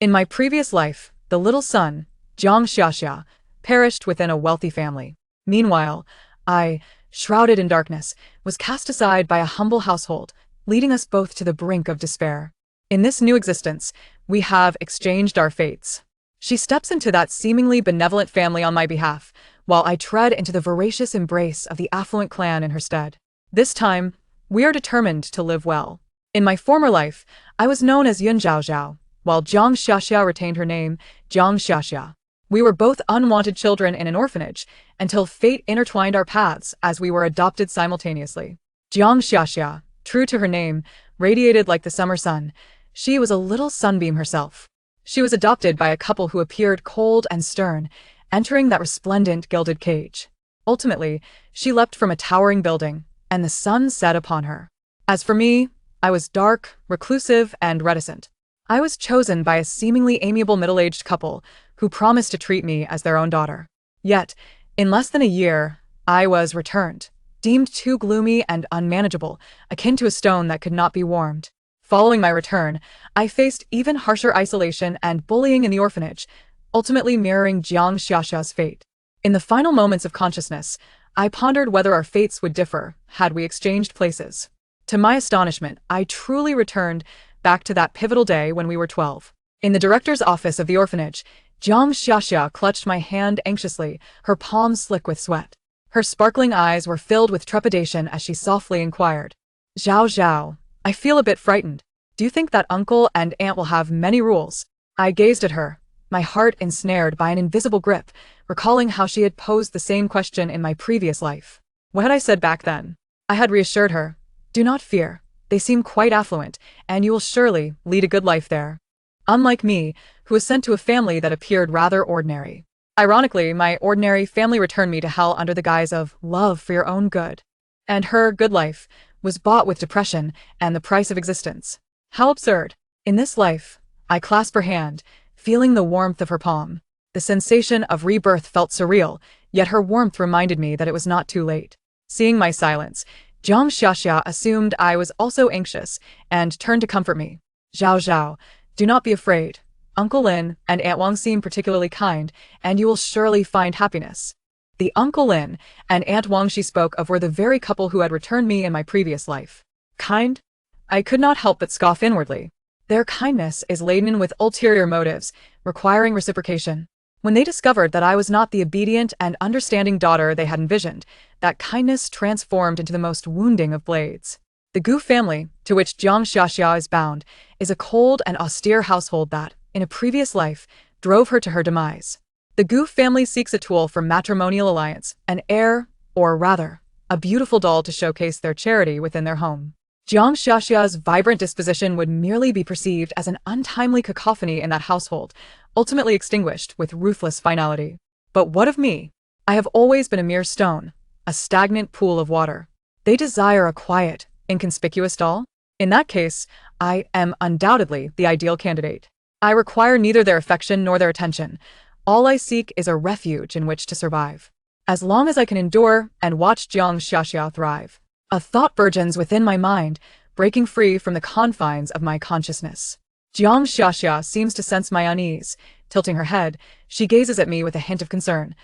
In my previous life, the little son, Jiang Xiaxia, perished within a wealthy family. Meanwhile, I, shrouded in darkness, was cast aside by a humble household, leading us both to the brink of despair. In this new existence, we have exchanged our fates. She steps into that seemingly benevolent family on my behalf, while I tread into the voracious embrace of the affluent clan in her stead. This time, we are determined to live well. In my former life, I was known as Yun Zhaozhao, while Jiang Xiaxia retained her name, Jiang Xiaxia. We were both unwanted children in an orphanage, until fate intertwined our paths as we were adopted simultaneously. Jiang Xiaxia, true to her name, radiated like the summer sun. She was a little sunbeam herself. She was adopted by a couple who appeared cold and stern, entering that resplendent gilded cage. Ultimately, she leapt from a towering building, and the sun set upon her. As for me, I was dark, reclusive, and reticent. I was chosen by a seemingly amiable middle-aged couple who promised to treat me as their own daughter. Yet, in less than a year, I was returned, deemed too gloomy and unmanageable, akin to a stone that could not be warmed. Following my return, I faced even harsher isolation and bullying in the orphanage, ultimately mirroring Jiang Xiaxia's fate. In the final moments of consciousness, I pondered whether our fates would differ had we exchanged places. To my astonishment, I truly returned back to that pivotal day when we were 12. In the director's office of the orphanage, Jiang Xiaxia clutched my hand anxiously, her palms slick with sweat. Her sparkling eyes were filled with trepidation as she softly inquired, "Zhao Zhao, I feel a bit frightened. Do you think that uncle and aunt will have many rules?" I gazed at her, my heart ensnared by an invisible grip, recalling how she had posed the same question in my previous life. What had I said back then? I had reassured her, "Do not fear. They seem quite affluent, and you will surely lead a good life there." Unlike me, who was sent to a family that appeared rather ordinary. Ironically, my ordinary family returned me to hell under the guise of love for your own good. And her good life was bought with depression and the price of existence. How absurd. In this life, I clasped her hand, feeling the warmth of her palm. The sensation of rebirth felt surreal, yet her warmth reminded me that it was not too late. Seeing my silence, Jiang Xiaxia assumed I was also anxious and turned to comfort me. "Zhao Zhao, do not be afraid. Uncle Lin and Aunt Wang seem particularly kind, and you will surely find happiness." The Uncle Lin and Aunt Wang she spoke of were the very couple who had returned me in my previous life. Kind? I could not help but scoff inwardly. Their kindness is laden with ulterior motives, requiring reciprocation. When they discovered that I was not the obedient and understanding daughter they had envisioned, that kindness transformed into the most wounding of blades. The Gu family, to which Jiang Xiaxia is bound, is a cold and austere household that, in a previous life, drove her to her demise. The Gu family seeks a tool for matrimonial alliance, an heir, or rather, a beautiful doll to showcase their charity within their home. Jiang Xiaxia's vibrant disposition would merely be perceived as an untimely cacophony in that household, ultimately extinguished with ruthless finality. But what of me? I have always been a mere stone, a stagnant pool of water. They desire a quiet, inconspicuous doll? In that case, I am undoubtedly the ideal candidate. I require neither their affection nor their attention. All I seek is a refuge in which to survive. As long as I can endure and watch Jiang Xiaxia thrive. A thought burgeons within my mind, breaking free from the confines of my consciousness. Jiang Xiaxia seems to sense my unease. Tilting her head, she gazes at me with a hint of concern.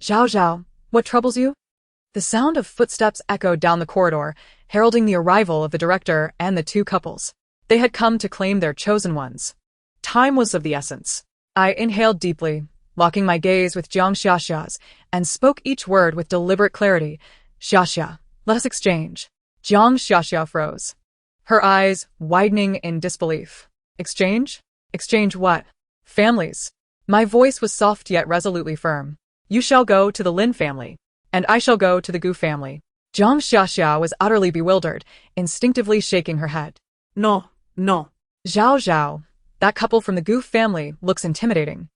"Zhao Zhao, what troubles you?" The sound of footsteps echoed down the corridor, heralding the arrival of the director and the two couples. They had come to claim their chosen ones. Time was of the essence. I inhaled deeply, locking my gaze with Jiang Xiaxia's, and spoke each word with deliberate clarity. "Xiaxia, let us exchange." Jiang Xiaxia froze, her eyes widening in disbelief. "Exchange? Exchange what?" "Families." My voice was soft yet resolutely firm. "You shall go to the Lin family, and I shall go to the Gu family." Jiang Xiaxia was utterly bewildered, instinctively shaking her head. "No, no." "Zhao Zhao, that couple from the Gu family looks intimidating.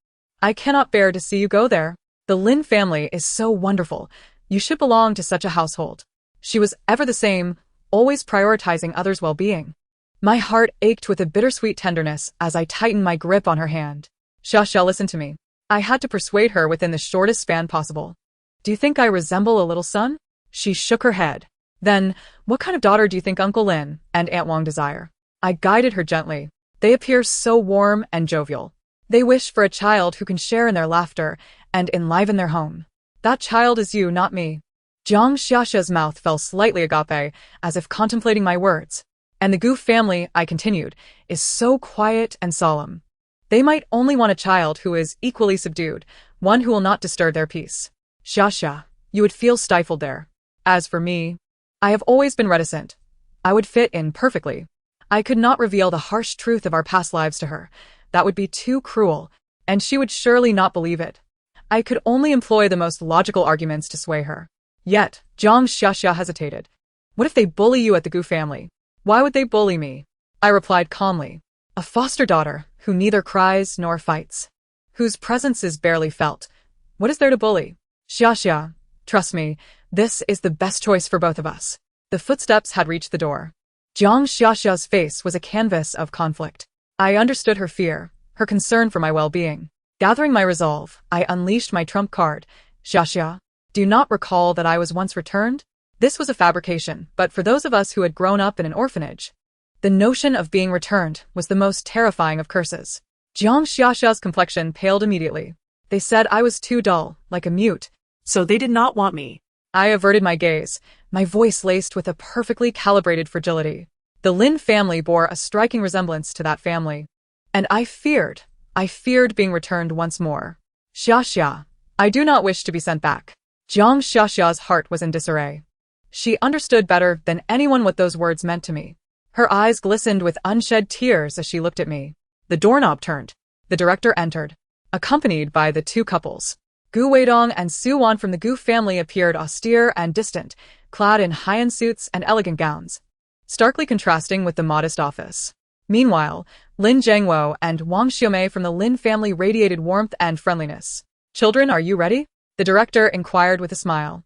I cannot bear to see you go there. The Lin family is so wonderful. You should belong to such a household." She was ever the same, always prioritizing others' well-being. My heart ached with a bittersweet tenderness as I tightened my grip on her hand. "Xiaxia, listen to me." I had to persuade her within the shortest span possible. "Do you think I resemble a little son?" She shook her head. "Then, what kind of daughter do you think Uncle Lin and Aunt Wang desire?" I guided her gently. "They appear so warm and jovial. They wish for a child who can share in their laughter and enliven their home. That child is you, not me. Jiang Xiaxia's mouth fell slightly agape, as if contemplating my words. And the Gu family, I continued, is so quiet and solemn. They might only want a child who is equally subdued, one who will not disturb their peace. Xiaxia, you would feel stifled there. As for me, I have always been reticent. I would fit in perfectly. I could not reveal the harsh truth of our past lives to her. That would be too cruel, and she would surely not believe it. I could only employ the most logical arguments to sway her. Yet, Jiang Xiaxia hesitated. What if they bully you at the Gu family? Why would they bully me? I replied calmly. A foster daughter, who neither cries nor fights. Whose presence is barely felt. What is there to bully? Xiaxia, trust me, this is the best choice for both of us. The footsteps had reached the door. Jiang Xiaxia's face was a canvas of conflict. I understood her fear, her concern for my well-being. Gathering my resolve, I unleashed my trump card. Xiaxia, do you not recall that I was once returned? This was a fabrication, but for those of us who had grown up in an orphanage, the notion of being returned was the most terrifying of curses. Jiang Xiaxia's complexion paled immediately. They said I was too dull, like a mute. So they did not want me. I averted my gaze, my voice laced with a perfectly calibrated fragility. The Lin family bore a striking resemblance to that family. And I feared being returned once more. Xiaxia, I do not wish to be sent back. Jiang Xiaxia's heart was in disarray. She understood better than anyone what those words meant to me. Her eyes glistened with unshed tears as she looked at me. The doorknob turned. The director entered, accompanied by the two couples. Gu Weidong and Su Wan from the Gu family appeared austere and distant, clad in high-end suits and elegant gowns, starkly contrasting with the modest office. Meanwhile, Lin Zhengwo and Wang Xiumei from the Lin family radiated warmth and friendliness. Children, are you ready? The director inquired with a smile.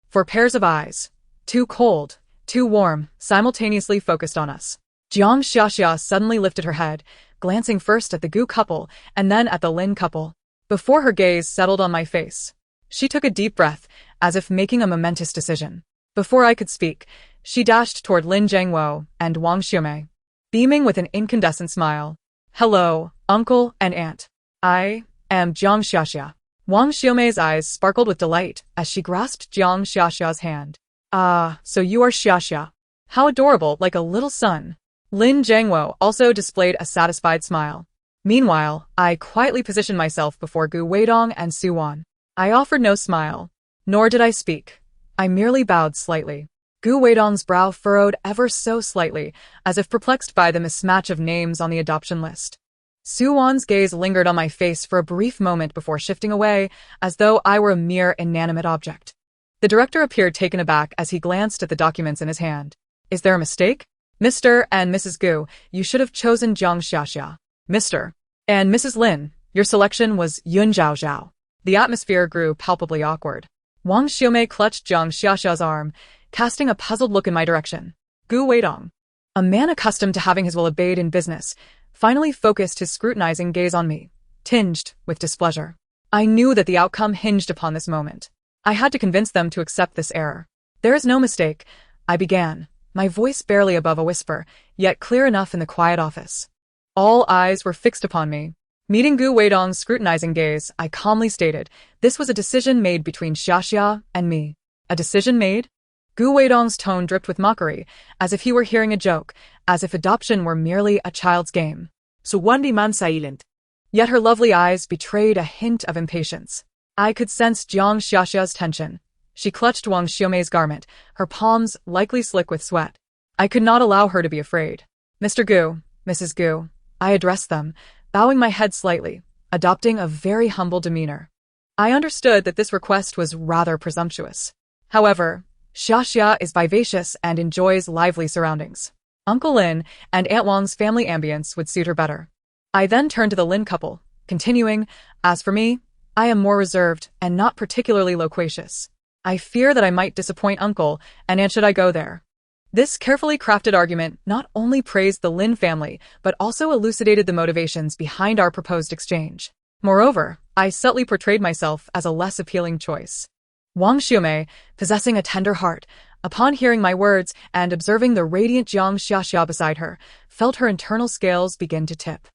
For pairs of eyes, too cold, too warm, simultaneously focused on us. Jiang Xiaxia suddenly lifted her head, glancing first at the Gu couple and then at the Lin couple. Before her gaze settled on my face, she took a deep breath, as if making a momentous decision. Before I could speak, she dashed toward Lin Zhengwo and Wang Xiumei, beaming with an incandescent smile. Hello, uncle and aunt. I am Jiang Xiaxia. Wang Xiumei's eyes sparkled with delight as she grasped Jiang Xiaxia's hand. Ah, so you are Xiaxia. How adorable, like a little son. Lin Zhengwo also displayed a satisfied smile. Meanwhile, I quietly positioned myself before Gu Weidong and Su Wan. I offered no smile, nor did I speak. I merely bowed slightly. Gu Weidong's brow furrowed ever so slightly, as if perplexed by the mismatch of names on the adoption list. Su Wan's gaze lingered on my face for a brief moment before shifting away, as though I were a mere inanimate object. The director appeared taken aback as he glanced at the documents in his hand. Is there a mistake? Mr. and Mrs. Gu, you should have chosen Jiang Xiaxia. Mr. and Mrs. Lin, your selection was Yun Zhao Zhao. The atmosphere grew palpably awkward. Wang Xiumei clutched Jiang Xiaxia's arm, casting a puzzled look in my direction. Gu Weidong, a man accustomed to having his will obeyed in business, finally focused his scrutinizing gaze on me, tinged with displeasure. I knew that the outcome hinged upon this moment. I had to convince them to accept this error. There is no mistake, I began, my voice barely above a whisper, yet clear enough in the quiet office. All eyes were fixed upon me. Meeting Gu Weidong's scrutinizing gaze, I calmly stated, this was a decision made between Xiaxia and me. A decision made? Gu Weidong's tone dripped with mockery, as if he were hearing a joke, as if adoption were merely a child's game. Su Wan remained silent. Yet her lovely eyes betrayed a hint of impatience. I could sense Jiang Xiaxia's tension. She clutched Wang Xiumei's garment, her palms likely slick with sweat. I could not allow her to be afraid. Mr. Gu, Mrs. Gu, I addressed them, bowing my head slightly, adopting a very humble demeanor. I understood that this request was rather presumptuous. However, Xiaxia is vivacious and enjoys lively surroundings. Uncle Lin and Aunt Wang's family ambience would suit her better. I then turned to the Lin couple, continuing, as for me, I am more reserved and not particularly loquacious. I fear that I might disappoint Uncle and Aunt should I go there. This carefully crafted argument not only praised the Lin family, but also elucidated the motivations behind our proposed exchange. Moreover, I subtly portrayed myself as a less appealing choice. Wang Xiumei, possessing a tender heart, upon hearing my words and observing the radiant Jiang Xiaxia beside her, felt her internal scales begin to tip.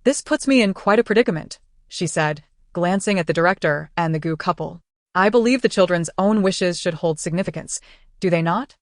This puts me in quite a predicament, she said, glancing at the director and the Gu couple. I believe the children's own wishes should hold significance, do they not?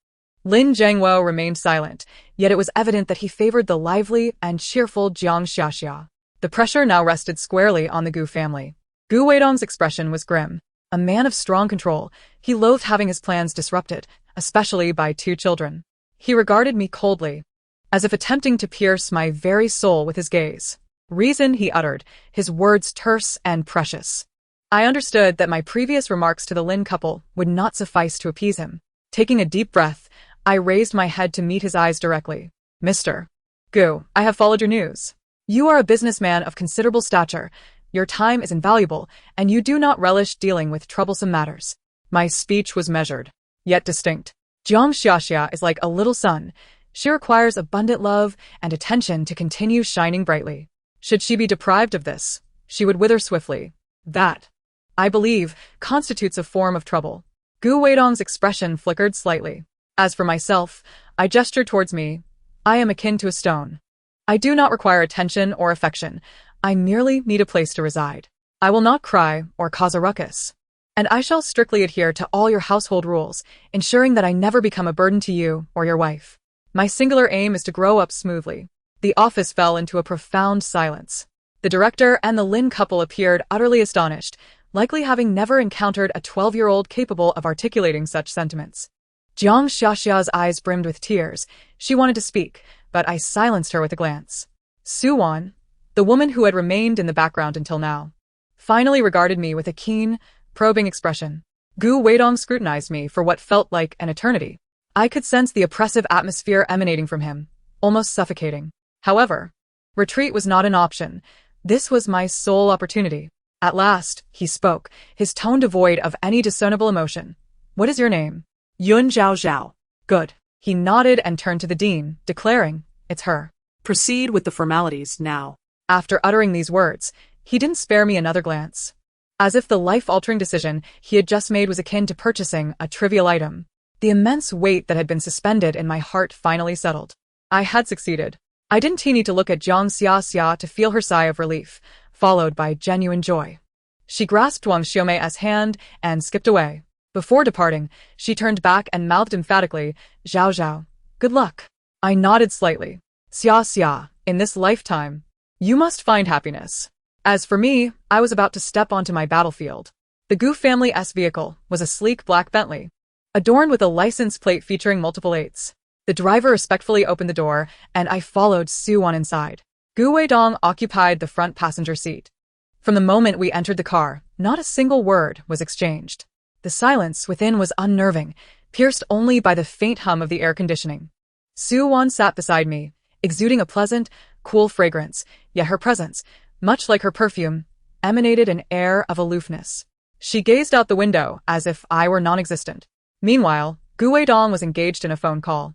Lin Zhengwo remained silent, yet it was evident that he favored the lively and cheerful Jiang Xiaxia. The pressure now rested squarely on the Gu family. Gu Weidong's expression was grim. A man of strong control, he loathed having his plans disrupted, especially by two children. He regarded me coldly, as if attempting to pierce my very soul with his gaze. Reason, he uttered, his words terse and precious. I understood that my previous remarks to the Lin couple would not suffice to appease him. Taking a deep breath, I raised my head to meet his eyes directly. Mr. Gu, I have followed your news. You are a businessman of considerable stature. Your time is invaluable, and you do not relish dealing with troublesome matters. My speech was measured, yet distinct. Jiang Xiaxia is like a little sun. She requires abundant love and attention to continue shining brightly. Should she be deprived of this, she would wither swiftly. That, I believe, constitutes a form of trouble. Gu Weidong's expression flickered slightly. As for myself, I gestured towards me. I am akin to a stone. I do not require attention or affection. I merely need a place to reside. I will not cry or cause a ruckus. And I shall strictly adhere to all your household rules, ensuring that I never become a burden to you or your wife. My singular aim is to grow up smoothly. The office fell into a profound silence. The director and the Lin couple appeared utterly astonished, likely having never encountered a 12-year-old capable of articulating such sentiments. Jiang Xiaxia's eyes brimmed with tears. She wanted to speak, but I silenced her with a glance. Su Wan, the woman who had remained in the background until now, finally regarded me with a keen, probing expression. Gu Weidong scrutinized me for what felt like an eternity. I could sense the oppressive atmosphere emanating from him, almost suffocating. However, retreat was not an option. This was my sole opportunity. At last, he spoke, his tone devoid of any discernible emotion. What is your name? Yun Zhao Zhao. Good. He nodded and turned to the dean, declaring, it's her. Proceed with the formalities now. After uttering these words, he didn't spare me another glance. As if the life-altering decision he had just made was akin to purchasing a trivial item. The immense weight that had been suspended in my heart finally settled. I had succeeded. I didn't need to look at Jiang Xiaxia to feel her sigh of relief, followed by genuine joy. She grasped Wang Xiaomei's hand and skipped away. Before departing, she turned back and mouthed emphatically, Zhao Zhao, good luck. I nodded slightly. Xia, in this lifetime, you must find happiness. As for me, I was about to step onto my battlefield. The Gu family's vehicle was a sleek black Bentley, adorned with a license plate featuring multiple 8s. The driver respectfully opened the door, and I followed Su Wan inside. Gu Weidong occupied the front passenger seat. From the moment we entered the car, not a single word was exchanged. The silence within was unnerving, pierced only by the faint hum of the air conditioning. Su Wan sat beside me, exuding a pleasant, cool fragrance, yet her presence, much like her perfume, emanated an air of aloofness. She gazed out the window as if I were non-existent. Meanwhile, Gu Weidong was engaged in a phone call.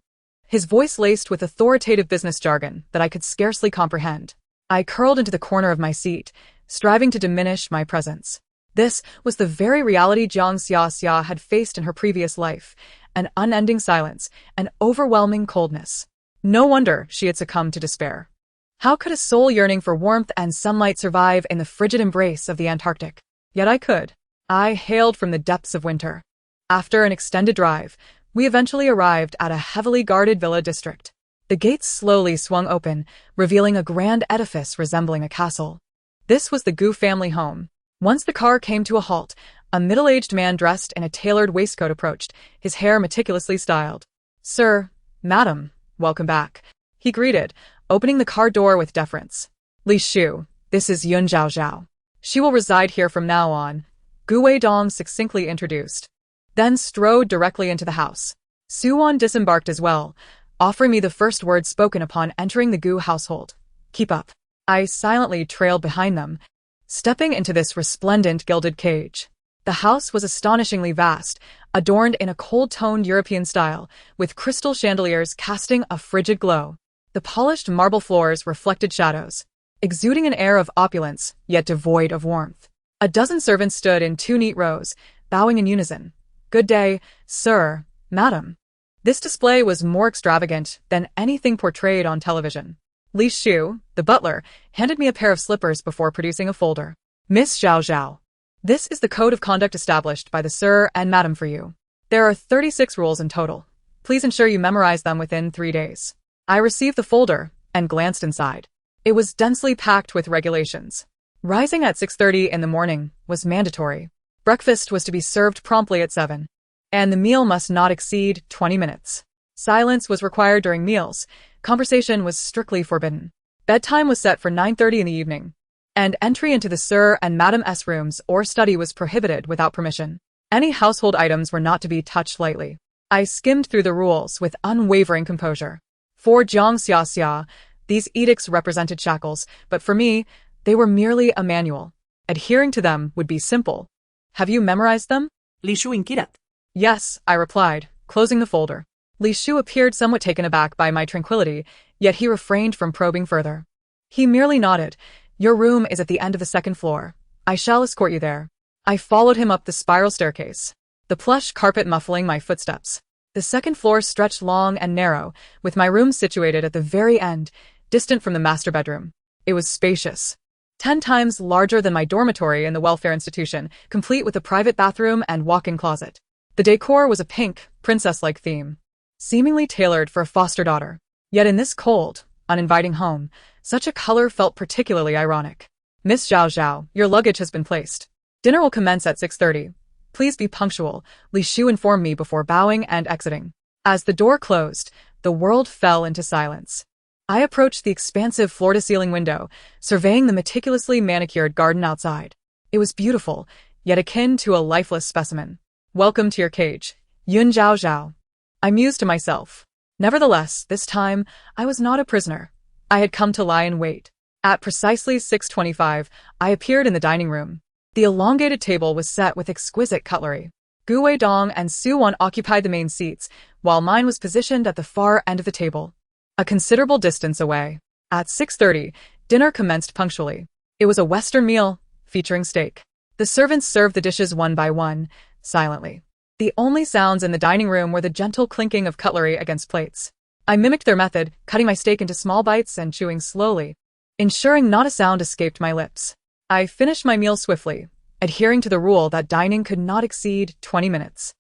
His voice laced with authoritative business jargon that I could scarcely comprehend. I curled into the corner of my seat, striving to diminish my presence. This was the very reality Jiang Xiaxia had faced in her previous life, an unending silence, an overwhelming coldness. No wonder she had succumbed to despair. How could a soul yearning for warmth and sunlight survive in the frigid embrace of the Antarctic? Yet I could. I hailed from the depths of winter. After an extended drive, we eventually arrived at a heavily guarded villa district. The gates slowly swung open, revealing a grand edifice resembling a castle. This was the Gu family home. Once the car came to a halt, a middle-aged man dressed in a tailored waistcoat approached, his hair meticulously styled. Sir, madam, welcome back, he greeted, opening the car door with deference. Li Shu, this is Yun Zhao Zhao. She will reside here from now on, Gu Weidong succinctly introduced. Then strode directly into the house. Su Wan disembarked as well, offering me the first words spoken upon entering the Gu household. Keep up. I silently trailed behind them, stepping into this resplendent gilded cage. The house was astonishingly vast, adorned in a cold-toned European style, with crystal chandeliers casting a frigid glow. The polished marble floors reflected shadows, exuding an air of opulence, yet devoid of warmth. A dozen servants stood in 2 neat rows, bowing in unison. Good day, sir, madam. This display was more extravagant than anything portrayed on television. Li Shu, the butler, handed me a pair of slippers before producing a folder. Miss Zhao Zhao. This is the code of conduct established by the sir and madam for you. There are 36 rules in total. Please ensure you memorize them within 3 days. I received the folder and glanced inside. It was densely packed with regulations. Rising at 6:30 in the morning was mandatory. Breakfast was to be served promptly at 7. And the meal must not exceed 20 minutes. Silence was required during meals. Conversation was strictly forbidden. Bedtime was set for 9:30 in the evening. And entry into the Sir and Madam S rooms or study was prohibited without permission. Any household items were not to be touched lightly. I skimmed through the rules with unwavering composure. For Jiang Xia, these edicts represented shackles, but for me, they were merely a manual. Adhering to them would be simple. Have you memorized them? Li Shu inquirat. Yes, I replied, closing the folder. Li Shu appeared somewhat taken aback by my tranquility, yet he refrained from probing further. He merely nodded. Your room is at the end of the 2nd floor. I shall escort you there. I followed him up the spiral staircase, the plush carpet muffling my footsteps. The 2nd floor stretched long and narrow, with my room situated at the very end, distant from the master bedroom. It was spacious. 10 times larger than my dormitory in the welfare institution, complete with a private bathroom and walk-in closet. The decor was a pink, princess-like theme, seemingly tailored for a foster daughter. Yet in this cold, uninviting home, such a color felt particularly ironic. Miss Zhao Zhao, your luggage has been placed. Dinner will commence at 6:30. Please be punctual, Li Shu informed me before bowing and exiting. As the door closed, the world fell into silence. I approached the expansive floor-to-ceiling window, surveying the meticulously manicured garden outside. It was beautiful, yet akin to a lifeless specimen. Welcome to your cage, Yun Zhao Zhao. I mused to myself. Nevertheless, this time, I was not a prisoner. I had come to lie in wait. At precisely 6:25, I appeared in the dining room. The elongated table was set with exquisite cutlery. Gu Weidong and Su Wan occupied the main seats, while mine was positioned at the far end of the table, a considerable distance away. At 6:30, dinner commenced punctually. It was a Western meal, featuring steak. The servants served the dishes one by one, silently. The only sounds in the dining room were the gentle clinking of cutlery against plates. I mimicked their method, cutting my steak into small bites and chewing slowly, ensuring not a sound escaped my lips. I finished my meal swiftly, adhering to the rule that dining could not exceed 20 minutes.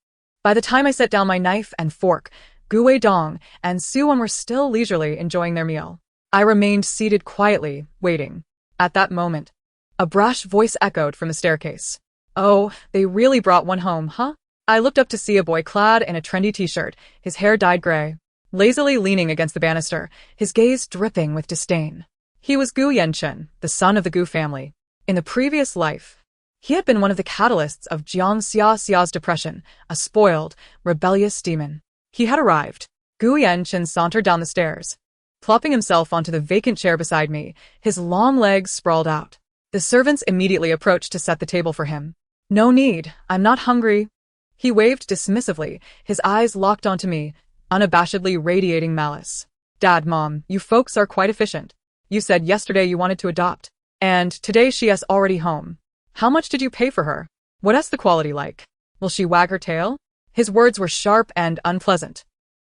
By the time I set down my knife and fork, Gu Weidong and Su Wan were still leisurely enjoying their meal. I remained seated quietly, waiting. At that moment, a brash voice echoed from the staircase. Oh, they really brought one home, huh? I looked up to see a boy clad in a trendy t-shirt, his hair dyed gray, lazily leaning against the banister, his gaze dripping with disdain. He was Gu Yanchen, the son of the Gu family. In the previous life, he had been one of the catalysts of Jiang Xia's depression, a spoiled, rebellious demon. He had arrived. Gu Yanchen sauntered down the stairs, plopping himself onto the vacant chair beside me, his long legs sprawled out. The servants immediately approached to set the table for him. No need, I'm not hungry. He waved dismissively, his eyes locked onto me, unabashedly radiating malice. Dad, Mom, you folks are quite efficient. You said yesterday you wanted to adopt, and today she is already home. How much did you pay for her? What's the quality like? Will she wag her tail? His words were sharp and unpleasant.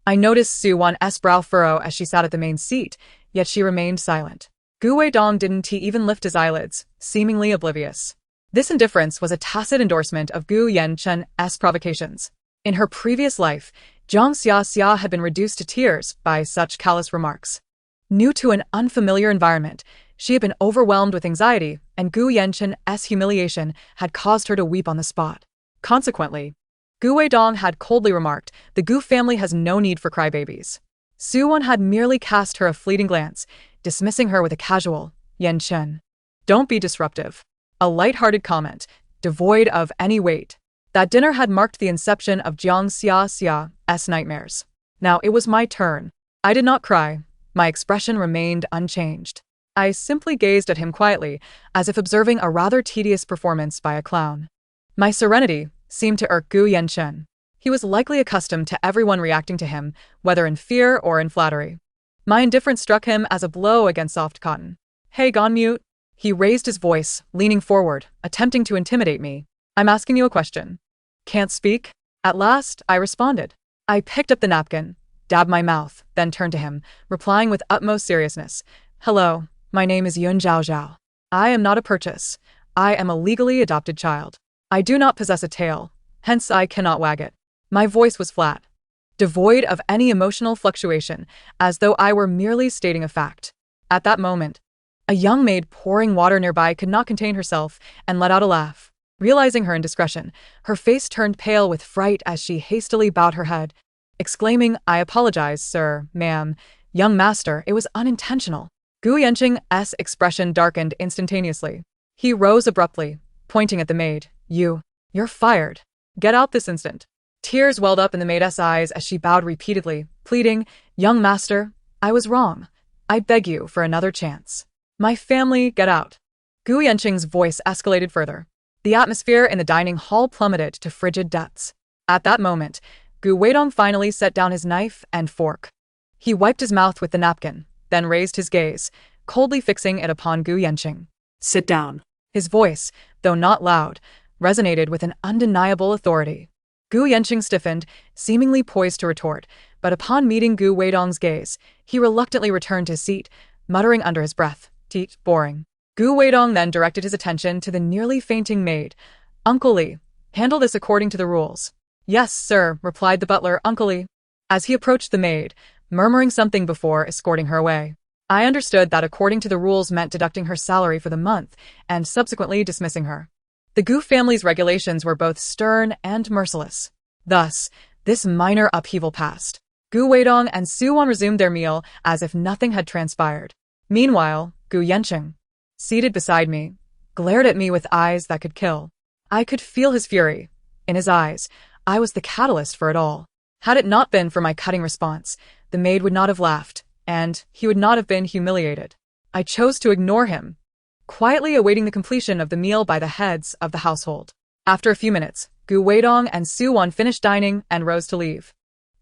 I noticed Su Wan's brow furrow as she sat at the main seat, yet she remained silent. Gu Weidong didn't even lift his eyelids, seemingly oblivious. This indifference was a tacit endorsement of Gu Yanchen's provocations. In her previous life, Jiang Xia had been reduced to tears by such callous remarks. New to an unfamiliar environment, she had been overwhelmed with anxiety, and Gu Yanchen's humiliation had caused her to weep on the spot. Consequently, Gu Weidong had coldly remarked, the Gu family has no need for crybabies. Su Wan had merely cast her a fleeting glance, dismissing her with a casual, Yanchen. Don't be disruptive. A light-hearted comment, devoid of any weight. That dinner had marked the inception of Jiang Xia's nightmares. Now it was my turn. I did not cry. My expression remained unchanged. I simply gazed at him quietly, as if observing a rather tedious performance by a clown. My serenity seemed to irk Gu Yanchen. He was likely accustomed to everyone reacting to him, whether in fear or in flattery. My indifference struck him as a blow against soft cotton. Hey, gone mute? He raised his voice, leaning forward, attempting to intimidate me. I'm asking you a question. Can't speak? At last, I responded. I picked up the napkin, dabbed my mouth, then turned to him, replying with utmost seriousness. Hello, my name is Yun Zhao Zhao. I am not a purchase. I am a legally adopted child. I do not possess a tail, hence I cannot wag it. My voice was flat, devoid of any emotional fluctuation, as though I were merely stating a fact. At that moment, a young maid pouring water nearby could not contain herself and let out a laugh. Realizing her indiscretion, her face turned pale with fright as she hastily bowed her head, exclaiming, "I apologize, sir, ma'am, young master, it was unintentional." Gu Yanqing's expression darkened instantaneously. He rose abruptly, pointing at the maid. You're fired. Get out this instant." Tears welled up in the maid's eyes as she bowed repeatedly, pleading, "Young master, I was wrong. I beg you for another chance. My family, get out." Gu Yanqing's voice escalated further. The atmosphere in the dining hall plummeted to frigid depths. At that moment, Gu Weidong finally set down his knife and fork. He wiped his mouth with the napkin, then raised his gaze, coldly fixing it upon Gu Yanqing. Sit down. His voice, though not loud, resonated with an undeniable authority. Gu Yanqing stiffened, seemingly poised to retort, but upon meeting Gu Weidong's gaze, he reluctantly returned to his seat, muttering under his breath, "Teat, boring." Gu Weidong then directed his attention to the nearly fainting maid. "Uncle Li, handle this according to the rules." "Yes, sir," replied the butler, "Uncle Li." As he approached the maid, murmuring something before escorting her away. I understood that according to the rules meant deducting her salary for the month and subsequently dismissing her. The Gu family's regulations were both stern and merciless. Thus, this minor upheaval passed. Gu Weidong and Su Wan resumed their meal as if nothing had transpired. Meanwhile, Gu Yanqing, seated beside me, glared at me with eyes that could kill. I could feel his fury. In his eyes, I was the catalyst for it all. Had it not been for my cutting response, the maid would not have laughed, and he would not have been humiliated. I chose to ignore him, quietly awaiting the completion of the meal by the heads of the household. After a few minutes, Gu Weidong and Su Wan finished dining and rose to leave.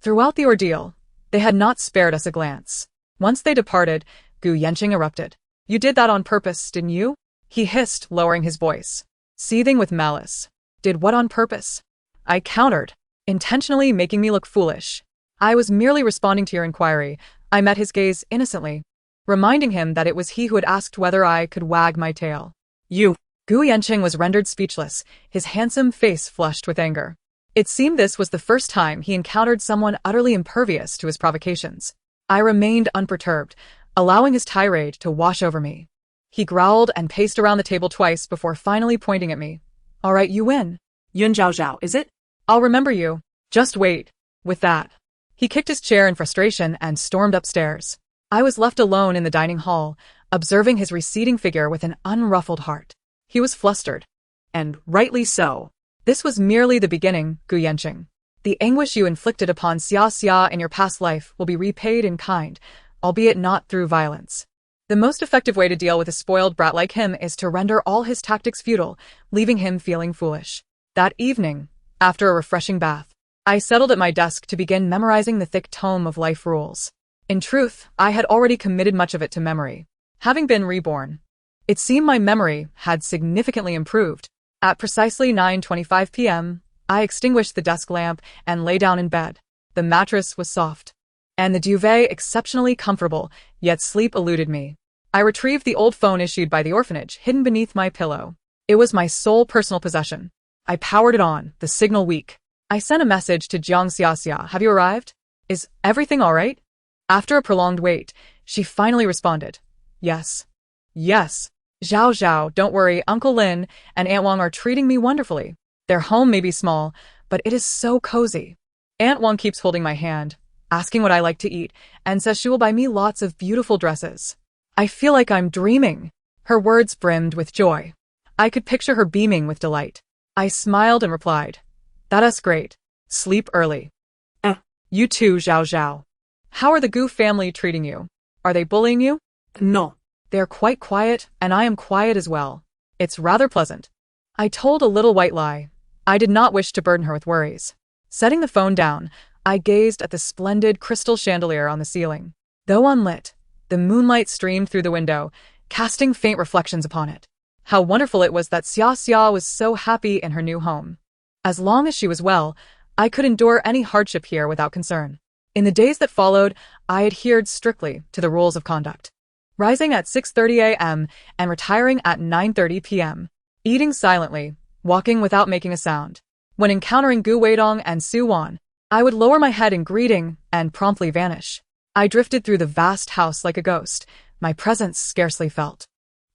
Throughout the ordeal, they had not spared us a glance. Once they departed, Gu Yanqing erupted. "You did that on purpose, didn't you?" he hissed, lowering his voice. Seething with malice. "Did what on purpose?" I countered, intentionally making me look foolish. "I was merely responding to your inquiry." I met his gaze innocently, reminding him that it was he who had asked whether I could wag my tail. "You." Gu Yanqing was rendered speechless, his handsome face flushed with anger. It seemed this was the first time he encountered someone utterly impervious to his provocations. I remained unperturbed, allowing his tirade to wash over me. He growled and paced around the table twice before finally pointing at me. "All right, you win." Yun Zhao Zhao, is it? "I'll remember you. Just wait." With that, he kicked his chair in frustration and stormed upstairs. I was left alone in the dining hall, observing his receding figure with an unruffled heart. He was flustered. And rightly so. "This was merely the beginning, Gu Yanqing. The anguish you inflicted upon Xia Xia in your past life will be repaid in kind, albeit not through violence. The most effective way to deal with a spoiled brat like him is to render all his tactics futile, leaving him feeling foolish." That evening, after a refreshing bath, I settled at my desk to begin memorizing the thick tome of life rules. In truth, I had already committed much of it to memory. Having been reborn, it seemed my memory had significantly improved. At precisely 9:25 p.m., I extinguished the desk lamp and lay down in bed. The mattress was soft, and the duvet exceptionally comfortable, yet sleep eluded me. I retrieved the old phone issued by the orphanage, hidden beneath my pillow. It was my sole personal possession. I powered it on, the signal weak. I sent a message to Jiang Xiaxia. "Have you arrived? Is everything all right?" After a prolonged wait, she finally responded. "Yes. Yes. Zhao Zhao, don't worry, Uncle Lin and Aunt Wang are treating me wonderfully. Their home may be small, but it is so cozy. Aunt Wang keeps holding my hand, asking what I like to eat, and says she will buy me lots of beautiful dresses. I feel like I'm dreaming." Her words brimmed with joy. I could picture her beaming with delight. I smiled and replied, "That's great. Sleep early." You too, Zhao Zhao. How are the Gu family treating you? Are they bullying you?" No. "They're quite quiet, and I am quiet as well. It's rather pleasant." I told a little white lie. I did not wish to burden her with worries. Setting the phone down, I gazed at the splendid crystal chandelier on the ceiling. Though unlit, the moonlight streamed through the window, casting faint reflections upon it. How wonderful it was that Xia Xia was so happy in her new home. As long as she was well, I could endure any hardship here without concern. In the days that followed, I adhered strictly to the rules of conduct. rising at 6:30 a.m. and retiring at 9:30 p.m., eating silently, walking without making a sound. When encountering Gu Weidong and Su Wan, I would lower my head in greeting and promptly vanish. I drifted through the vast house like a ghost, my presence scarcely felt.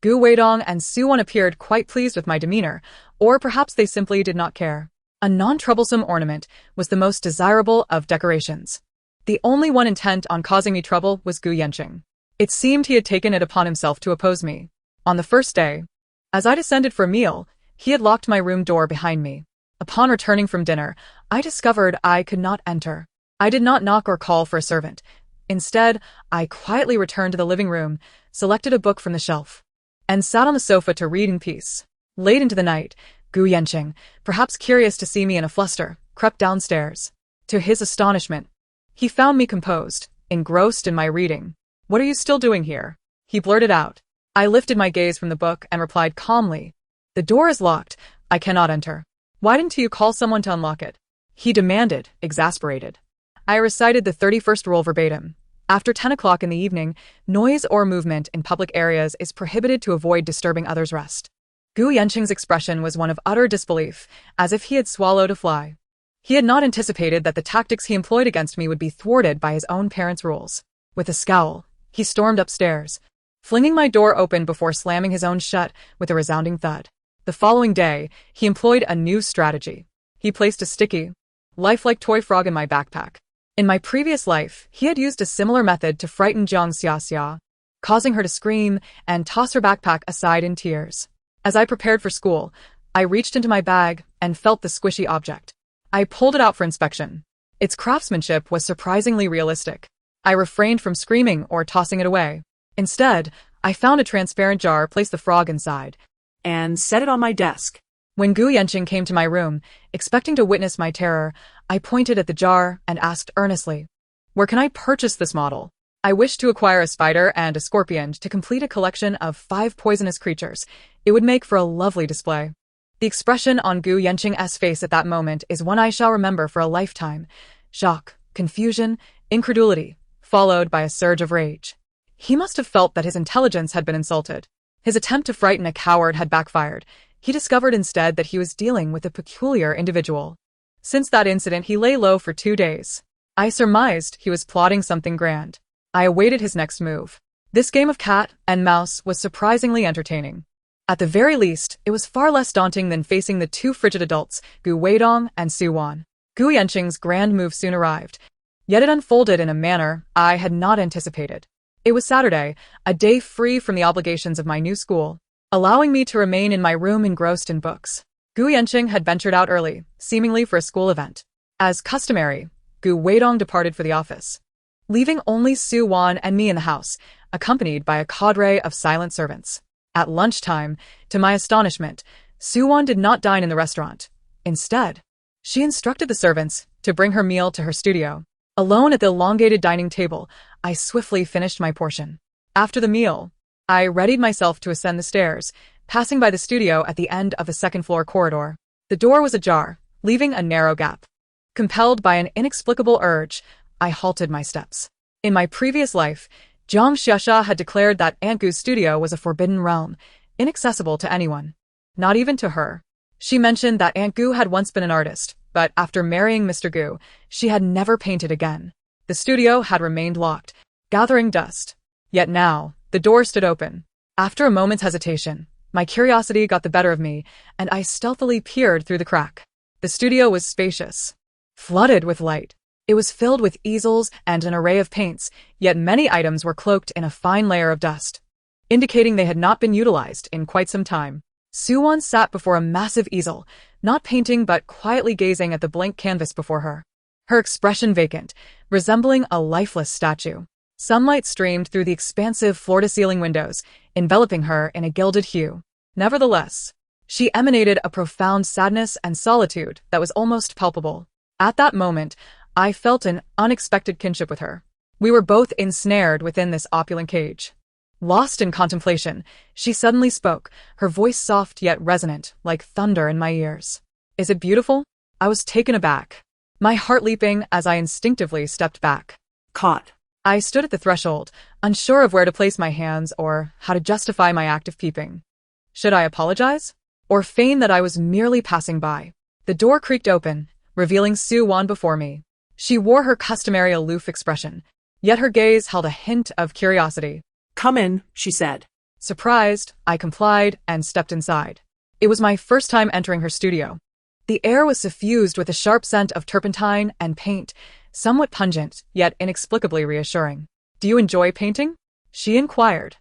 Gu Weidong and Su Wan appeared quite pleased with my demeanor, or perhaps they simply did not care. A non-troublesome ornament was the most desirable of decorations. The only one intent on causing me trouble was Gu Yanqing. It seemed he had taken it upon himself to oppose me. On the first day, as I descended for a meal, he had locked my room door behind me. Upon returning from dinner, I discovered I could not enter. I did not knock or call for a servant. Instead, I quietly returned to the living room, selected a book from the shelf, and sat on the sofa to read in peace. Late into the night, Gu Yanqing, perhaps curious to see me in a fluster, crept downstairs. To his astonishment, he found me composed, engrossed in my reading. "What are you still doing here?" he blurted out. I lifted my gaze from the book and replied calmly, "The door is locked. I cannot enter." "Why didn't you call someone to unlock it?" he demanded, exasperated. I recited the 31st rule verbatim. After 10 o'clock in the evening, noise or movement in public areas is prohibited to avoid disturbing others' rest. Gu Yanqing's expression was one of utter disbelief, as if he had swallowed a fly. He had not anticipated that the tactics he employed against me would be thwarted by his own parents' rules. With a scowl, he stormed upstairs, flinging my door open before slamming his own shut with a resounding thud. The following day, he employed a new strategy. He placed a sticky, lifelike toy frog in my backpack. In my previous life, he had used a similar method to frighten Jiang Xiaxia, causing her to scream and toss her backpack aside in tears. As I prepared for school, I reached into my bag and felt the squishy object. I pulled it out for inspection. Its craftsmanship was surprisingly realistic. I refrained from screaming or tossing it away. Instead, I found a transparent jar, placed the frog inside, and set it on my desk. When Gu Yanqing came to my room, expecting to witness my terror, I pointed at the jar and asked earnestly, "Where can I purchase this model?" I wished to acquire a spider and a scorpion to complete a collection of 5 poisonous creatures. It would make for a lovely display. The expression on Gu Yanqing's face at that moment is one I shall remember for a lifetime. Shock, confusion, incredulity, followed by a surge of rage. He must have felt that his intelligence had been insulted. His attempt to frighten a coward had backfired. He discovered instead that he was dealing with a peculiar individual. Since that incident, he lay low for 2 days. I surmised he was plotting something grand. I awaited his next move. This game of cat and mouse was surprisingly entertaining. At the very least, it was far less daunting than facing the 2 frigid adults, Gu Weidong and Su Wan. Gu Yanqing's grand move soon arrived, yet it unfolded in a manner I had not anticipated. It was Saturday, a day free from the obligations of my new school, allowing me to remain in my room engrossed in books. Gu Yanqing had ventured out early, seemingly for a school event. As customary, Gu Weidong departed for the office, leaving only Su Wan and me in the house, accompanied by a cadre of silent servants. At lunchtime, to my astonishment, Su Wan did not dine in the restaurant. Instead, she instructed the servants to bring her meal to her studio. Alone at the elongated dining table, I swiftly finished my portion. After the meal, I readied myself to ascend the stairs, passing by the studio at the end of a second-floor corridor. The door was ajar, leaving a narrow gap. Compelled by an inexplicable urge, I halted my steps. In my previous life, Jiang Xiaxia had declared that Aunt Gu's studio was a forbidden realm, inaccessible to anyone. Not even to her. She mentioned that Aunt Gu had once been an artist, but after marrying Mr. Gu, she had never painted again. The studio had remained locked, gathering dust. Yet now, the door stood open. After a moment's hesitation, my curiosity got the better of me, and I stealthily peered through the crack. The studio was spacious, flooded with light. It was filled with easels and an array of paints, yet many items were cloaked in a fine layer of dust, indicating they had not been utilized in quite some time. Su Wan sat before a massive easel, not painting but quietly gazing at the blank canvas before her. Her expression vacant, resembling a lifeless statue. Sunlight streamed through the expansive floor-to-ceiling windows, enveloping her in a gilded hue. Nevertheless, she emanated a profound sadness and solitude that was almost palpable. At that moment, I felt an unexpected kinship with her. We were both ensnared within this opulent cage. Lost in contemplation, she suddenly spoke, her voice soft yet resonant, like thunder in my ears. "Is it beautiful?" I was taken aback, my heart leaping as I instinctively stepped back. Caught. I stood at the threshold, unsure of where to place my hands or how to justify my act of peeping. Should I apologize? Or feign that I was merely passing by? The door creaked open, revealing Sue Wan before me. She wore her customary aloof expression, yet her gaze held a hint of curiosity. Come in, she said. Surprised, I complied and stepped inside. It was my first time entering her studio. The air was suffused with a sharp scent of turpentine and paint, somewhat pungent, yet inexplicably reassuring. Do you enjoy painting? She inquired.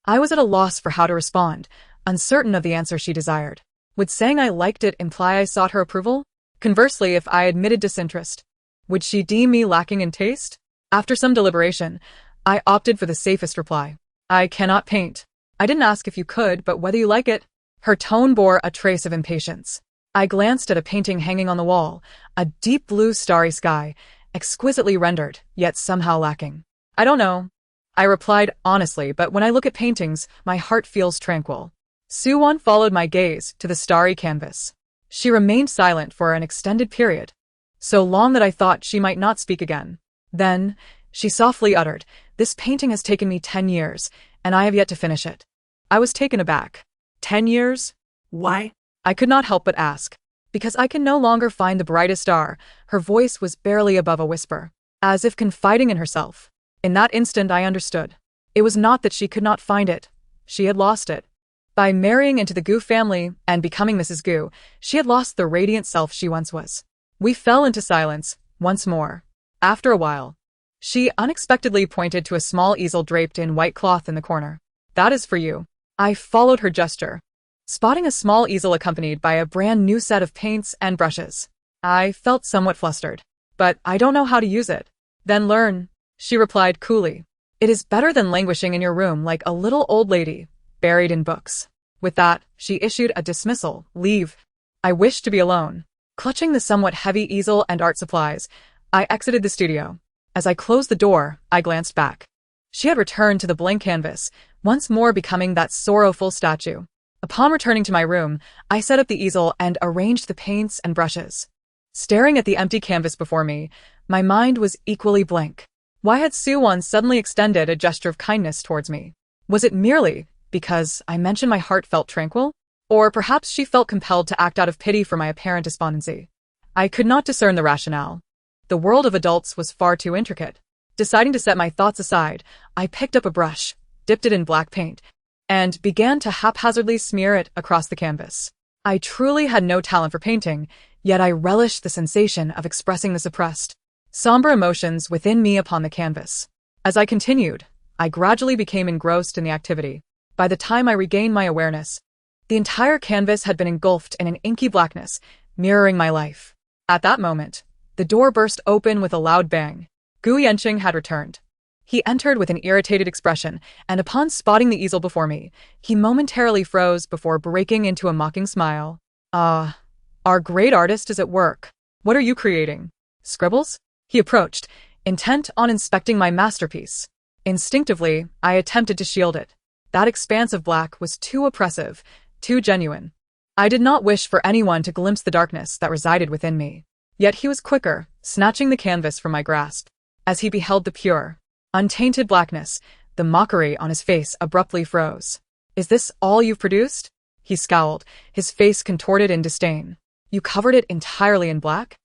I was at a loss for how to respond, uncertain of the answer she desired. Would saying I liked it imply I sought her approval? Conversely, if I admitted disinterest, would she deem me lacking in taste? After some deliberation, I opted for the safest reply. I cannot paint. I didn't ask if you could, but whether you like it. Her tone bore a trace of impatience. I glanced at a painting hanging on the wall, a deep blue starry sky, exquisitely rendered, yet somehow lacking. I don't know, I replied honestly, but when I look at paintings, my heart feels tranquil. Sue Wan followed my gaze to the starry canvas. She remained silent for an extended period, so long that I thought she might not speak again. Then, she softly uttered, "This painting has taken me 10 years, and I have yet to finish it." I was taken aback. 10 years? Why? I could not help but ask. Because I can no longer find the brightest star. Her voice was barely above a whisper, as if confiding in herself. In that instant I understood. It was not that she could not find it. She had lost it. By marrying into the Gu family and becoming Mrs. Gu, she had lost the radiant self she once was. We fell into silence, once more. After a while, she unexpectedly pointed to a small easel draped in white cloth in the corner. "That is for you." I followed her gesture, spotting a small easel accompanied by a brand new set of paints and brushes. I felt somewhat flustered. "But I don't know how to use it." "Then learn," she replied coolly. "It is better than languishing in your room like a little old lady, buried in books." With that, she issued a dismissal. "Leave." I wished to be alone. Clutching the somewhat heavy easel and art supplies, I exited the studio. As I closed the door, I glanced back. She had returned to the blank canvas, once more becoming that sorrowful statue. Upon returning to my room, I set up the easel and arranged the paints and brushes. Staring at the empty canvas before me, my mind was equally blank. Why had Sue Wan suddenly extended a gesture of kindness towards me? Was it merely because I mentioned my heart felt tranquil? Or perhaps she felt compelled to act out of pity for my apparent despondency? I could not discern the rationale. The world of adults was far too intricate. Deciding to set my thoughts aside, I picked up a brush, dipped it in black paint, and began to haphazardly smear it across the canvas. I truly had no talent for painting, yet I relished the sensation of expressing the suppressed, somber emotions within me upon the canvas. As I continued, I gradually became engrossed in the activity. By the time I regained my awareness, the entire canvas had been engulfed in an inky blackness, mirroring my life. At that moment, the door burst open with a loud bang. Gu Yanqing had returned. He entered with an irritated expression, and upon spotting the easel before me, he momentarily froze before breaking into a mocking smile. Our great artist is at work. What are you creating? Scribbles?" He approached, intent on inspecting my masterpiece. Instinctively, I attempted to shield it. That expanse of black was too oppressive, too genuine. I did not wish for anyone to glimpse the darkness that resided within me. Yet he was quicker, snatching the canvas from my grasp. As he beheld the pure, untainted blackness, the mockery on his face abruptly froze. "Is this all you've produced?" He scowled, his face contorted in disdain. "You covered it entirely in black?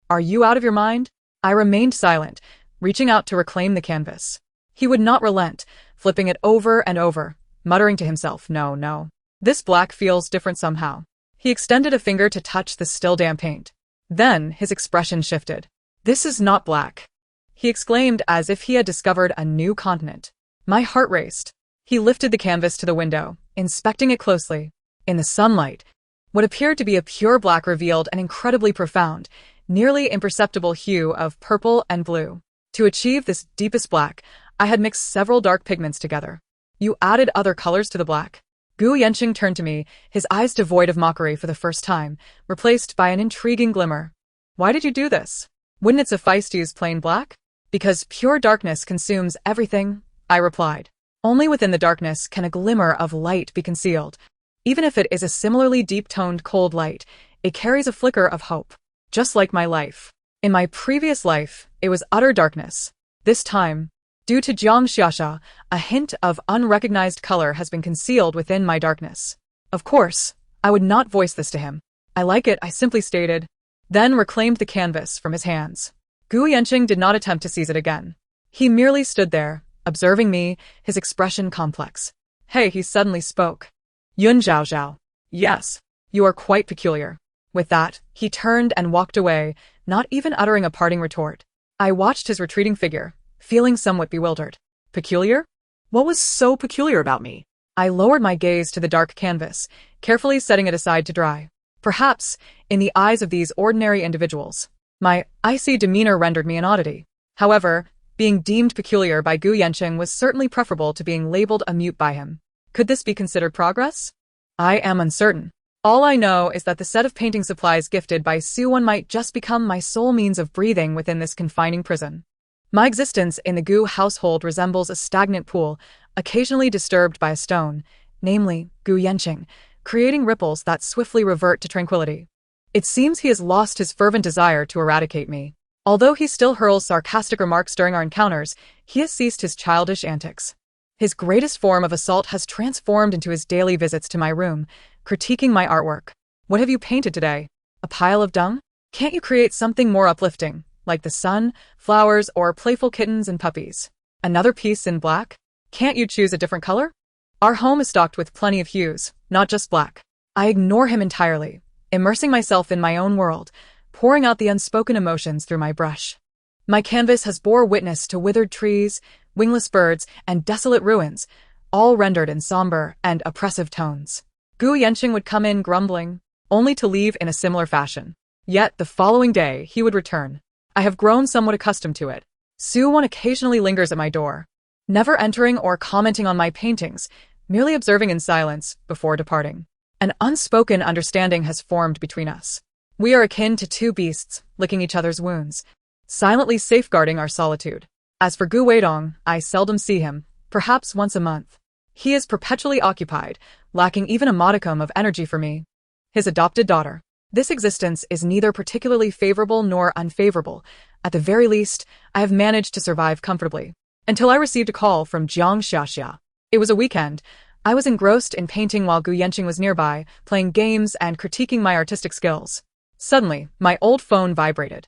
Are you out of your mind?" I remained silent, reaching out to reclaim the canvas. He would not relent, flipping it over and over, muttering to himself, No. This black feels different somehow." He extended a finger to touch the still damp paint. Then his expression shifted. "This is not black," he exclaimed as if he had discovered a new continent. My heart raced. He lifted the canvas to the window, inspecting it closely. In the sunlight, what appeared to be a pure black revealed an incredibly profound, nearly imperceptible hue of purple and blue. To achieve this deepest black, I had mixed several dark pigments together. "You added other colors to the black?" Gu Yanqing turned to me, his eyes devoid of mockery for the first time, replaced by an intriguing glimmer. "Why did you do this? Wouldn't it suffice to use plain black?" "Because pure darkness consumes everything," I replied. "Only within the darkness can a glimmer of light be concealed. Even if it is a similarly deep-toned cold light, it carries a flicker of hope. Just like my life. In my previous life, it was utter darkness. This time, Due to Jiang Xiaxia, a hint of unrecognized color has been concealed within my darkness. Of course, I would not voice this to him. I like it, I simply stated, then reclaimed the canvas from his hands. Gu Yanqing did not attempt to seize it again. He merely stood there, observing me, his expression complex. Hey, he suddenly spoke. Yun Zhao Zhao. Yes, you are quite peculiar. With that, he turned and walked away, not even uttering a parting retort. I watched his retreating figure, feeling somewhat bewildered. Peculiar? What was so peculiar about me? I lowered my gaze to the dark canvas, carefully setting it aside to dry. Perhaps, in the eyes of these ordinary individuals, my icy demeanor rendered me an oddity. However, being deemed peculiar by Gu Yanqing was certainly preferable to being labeled a mute by him. Could this be considered progress? I am uncertain. All I know is that the set of painting supplies gifted by Su Wan might just become my sole means of breathing within this confining prison. My existence in the Gu household resembles a stagnant pool, occasionally disturbed by a stone, namely, Gu Yanqing, creating ripples that swiftly revert to tranquility. It seems he has lost his fervent desire to eradicate me. Although he still hurls sarcastic remarks during our encounters, he has ceased his childish antics. His greatest form of assault has transformed into his daily visits to my room, critiquing my artwork. What have you painted today? A pile of dung? Can't you create something more uplifting, like the sun, flowers, or playful kittens and puppies? Another piece in black? Can't you choose a different color? Our home is stocked with plenty of hues, not just black. I ignore him entirely, immersing myself in my own world, pouring out the unspoken emotions through my brush. My canvas has bore witness to withered trees, wingless birds, and desolate ruins, all rendered in somber and oppressive tones. Gu Yanqing would come in grumbling, only to leave in a similar fashion. Yet the following day he would return. I have grown somewhat accustomed to it. Su Wan occasionally lingers at my door, never entering or commenting on my paintings, merely observing in silence before departing. An unspoken understanding has formed between us. We are akin to two beasts, licking each other's wounds, silently safeguarding our solitude. As for Gu Weidong, I seldom see him, perhaps once a month. He is perpetually occupied, lacking even a modicum of energy for me. His adopted daughter. This existence is neither particularly favorable nor unfavorable. At the very least, I have managed to survive comfortably. Until I received a call from Jiang Xiaxia. It was a weekend. I was engrossed in painting while Gu Yanqing was nearby, playing games and critiquing my artistic skills. Suddenly, my old phone vibrated.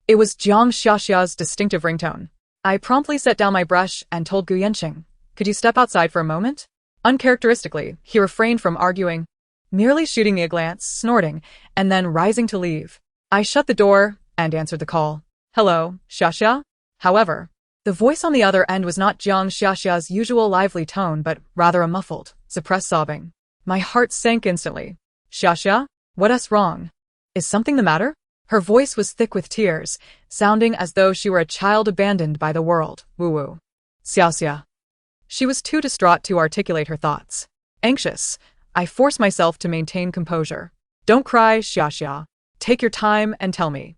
It was Jiang Xiaxia's distinctive ringtone. I promptly set down my brush and told Gu Yanqing, "Could you step outside for a moment?" Uncharacteristically, he refrained from arguing, merely shooting me a glance, snorting, and then rising to leave. I shut the door and answered the call. "Hello, Xiaxia?" However, the voice on the other end was not Jiang Xiaxia's usual lively tone, but rather a muffled, suppressed sobbing. My heart sank instantly. "Xiaxia? What's wrong? Is something the matter?" Her voice was thick with tears, sounding as though she were a child abandoned by the world. Woo-woo. Xiaxia. She was too distraught to articulate her thoughts. Anxious, I forced myself to maintain composure. "Don't cry, Xiaxia. Take your time and tell me."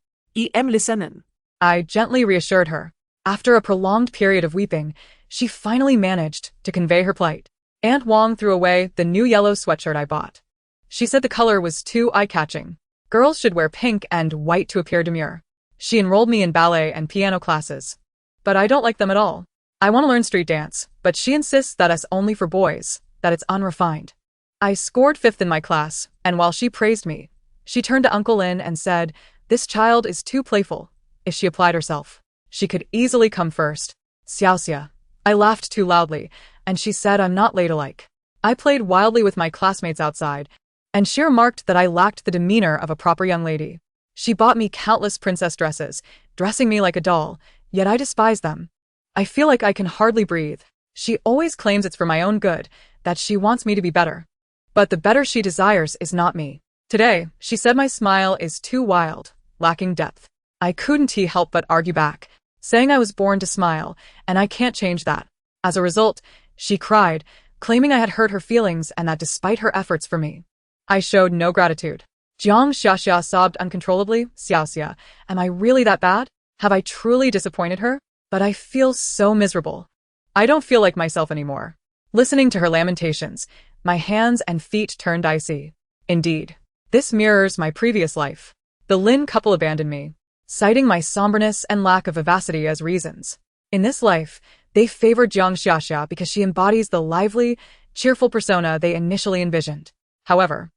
Em listening. I gently reassured her. After a prolonged period of weeping, she finally managed to convey her plight. Aunt Wong threw away the new yellow sweatshirt I bought. She said the color was too eye-catching. Girls should wear pink and white to appear demure. She enrolled me in ballet and piano classes. But I don't like them at all. I want to learn street dance, but she insists that it's only for boys, that it's unrefined. I scored 5th in my class, and while she praised me, she turned to Uncle Lin and said, "This child is too playful. If she applied herself, she could easily come first." Xiaoxia. I laughed too loudly, and she said I'm not ladylike. I played wildly with my classmates outside, and she remarked that I lacked the demeanor of a proper young lady. She bought me countless princess dresses, dressing me like a doll, yet I despise them. I feel like I can hardly breathe. She always claims it's for my own good, that she wants me to be better. But the better she desires is not me. Today, she said my smile is too wild, lacking depth. I couldn't help but argue back, saying I was born to smile, and I can't change that. As a result, she cried, claiming I had hurt her feelings and that despite her efforts for me, I showed no gratitude. Jiang Xiaxia sobbed uncontrollably. "Xiaoxia, am I really that bad? Have I truly disappointed her? But I feel so miserable. I don't feel like myself anymore." Listening to her lamentations, my hands and feet turned icy. Indeed, this mirrors my previous life. The Lin couple abandoned me, citing my somberness and lack of vivacity as reasons. In this life, They favored Jiang Xiaxia because she embodies the lively, cheerful persona they initially envisioned. However,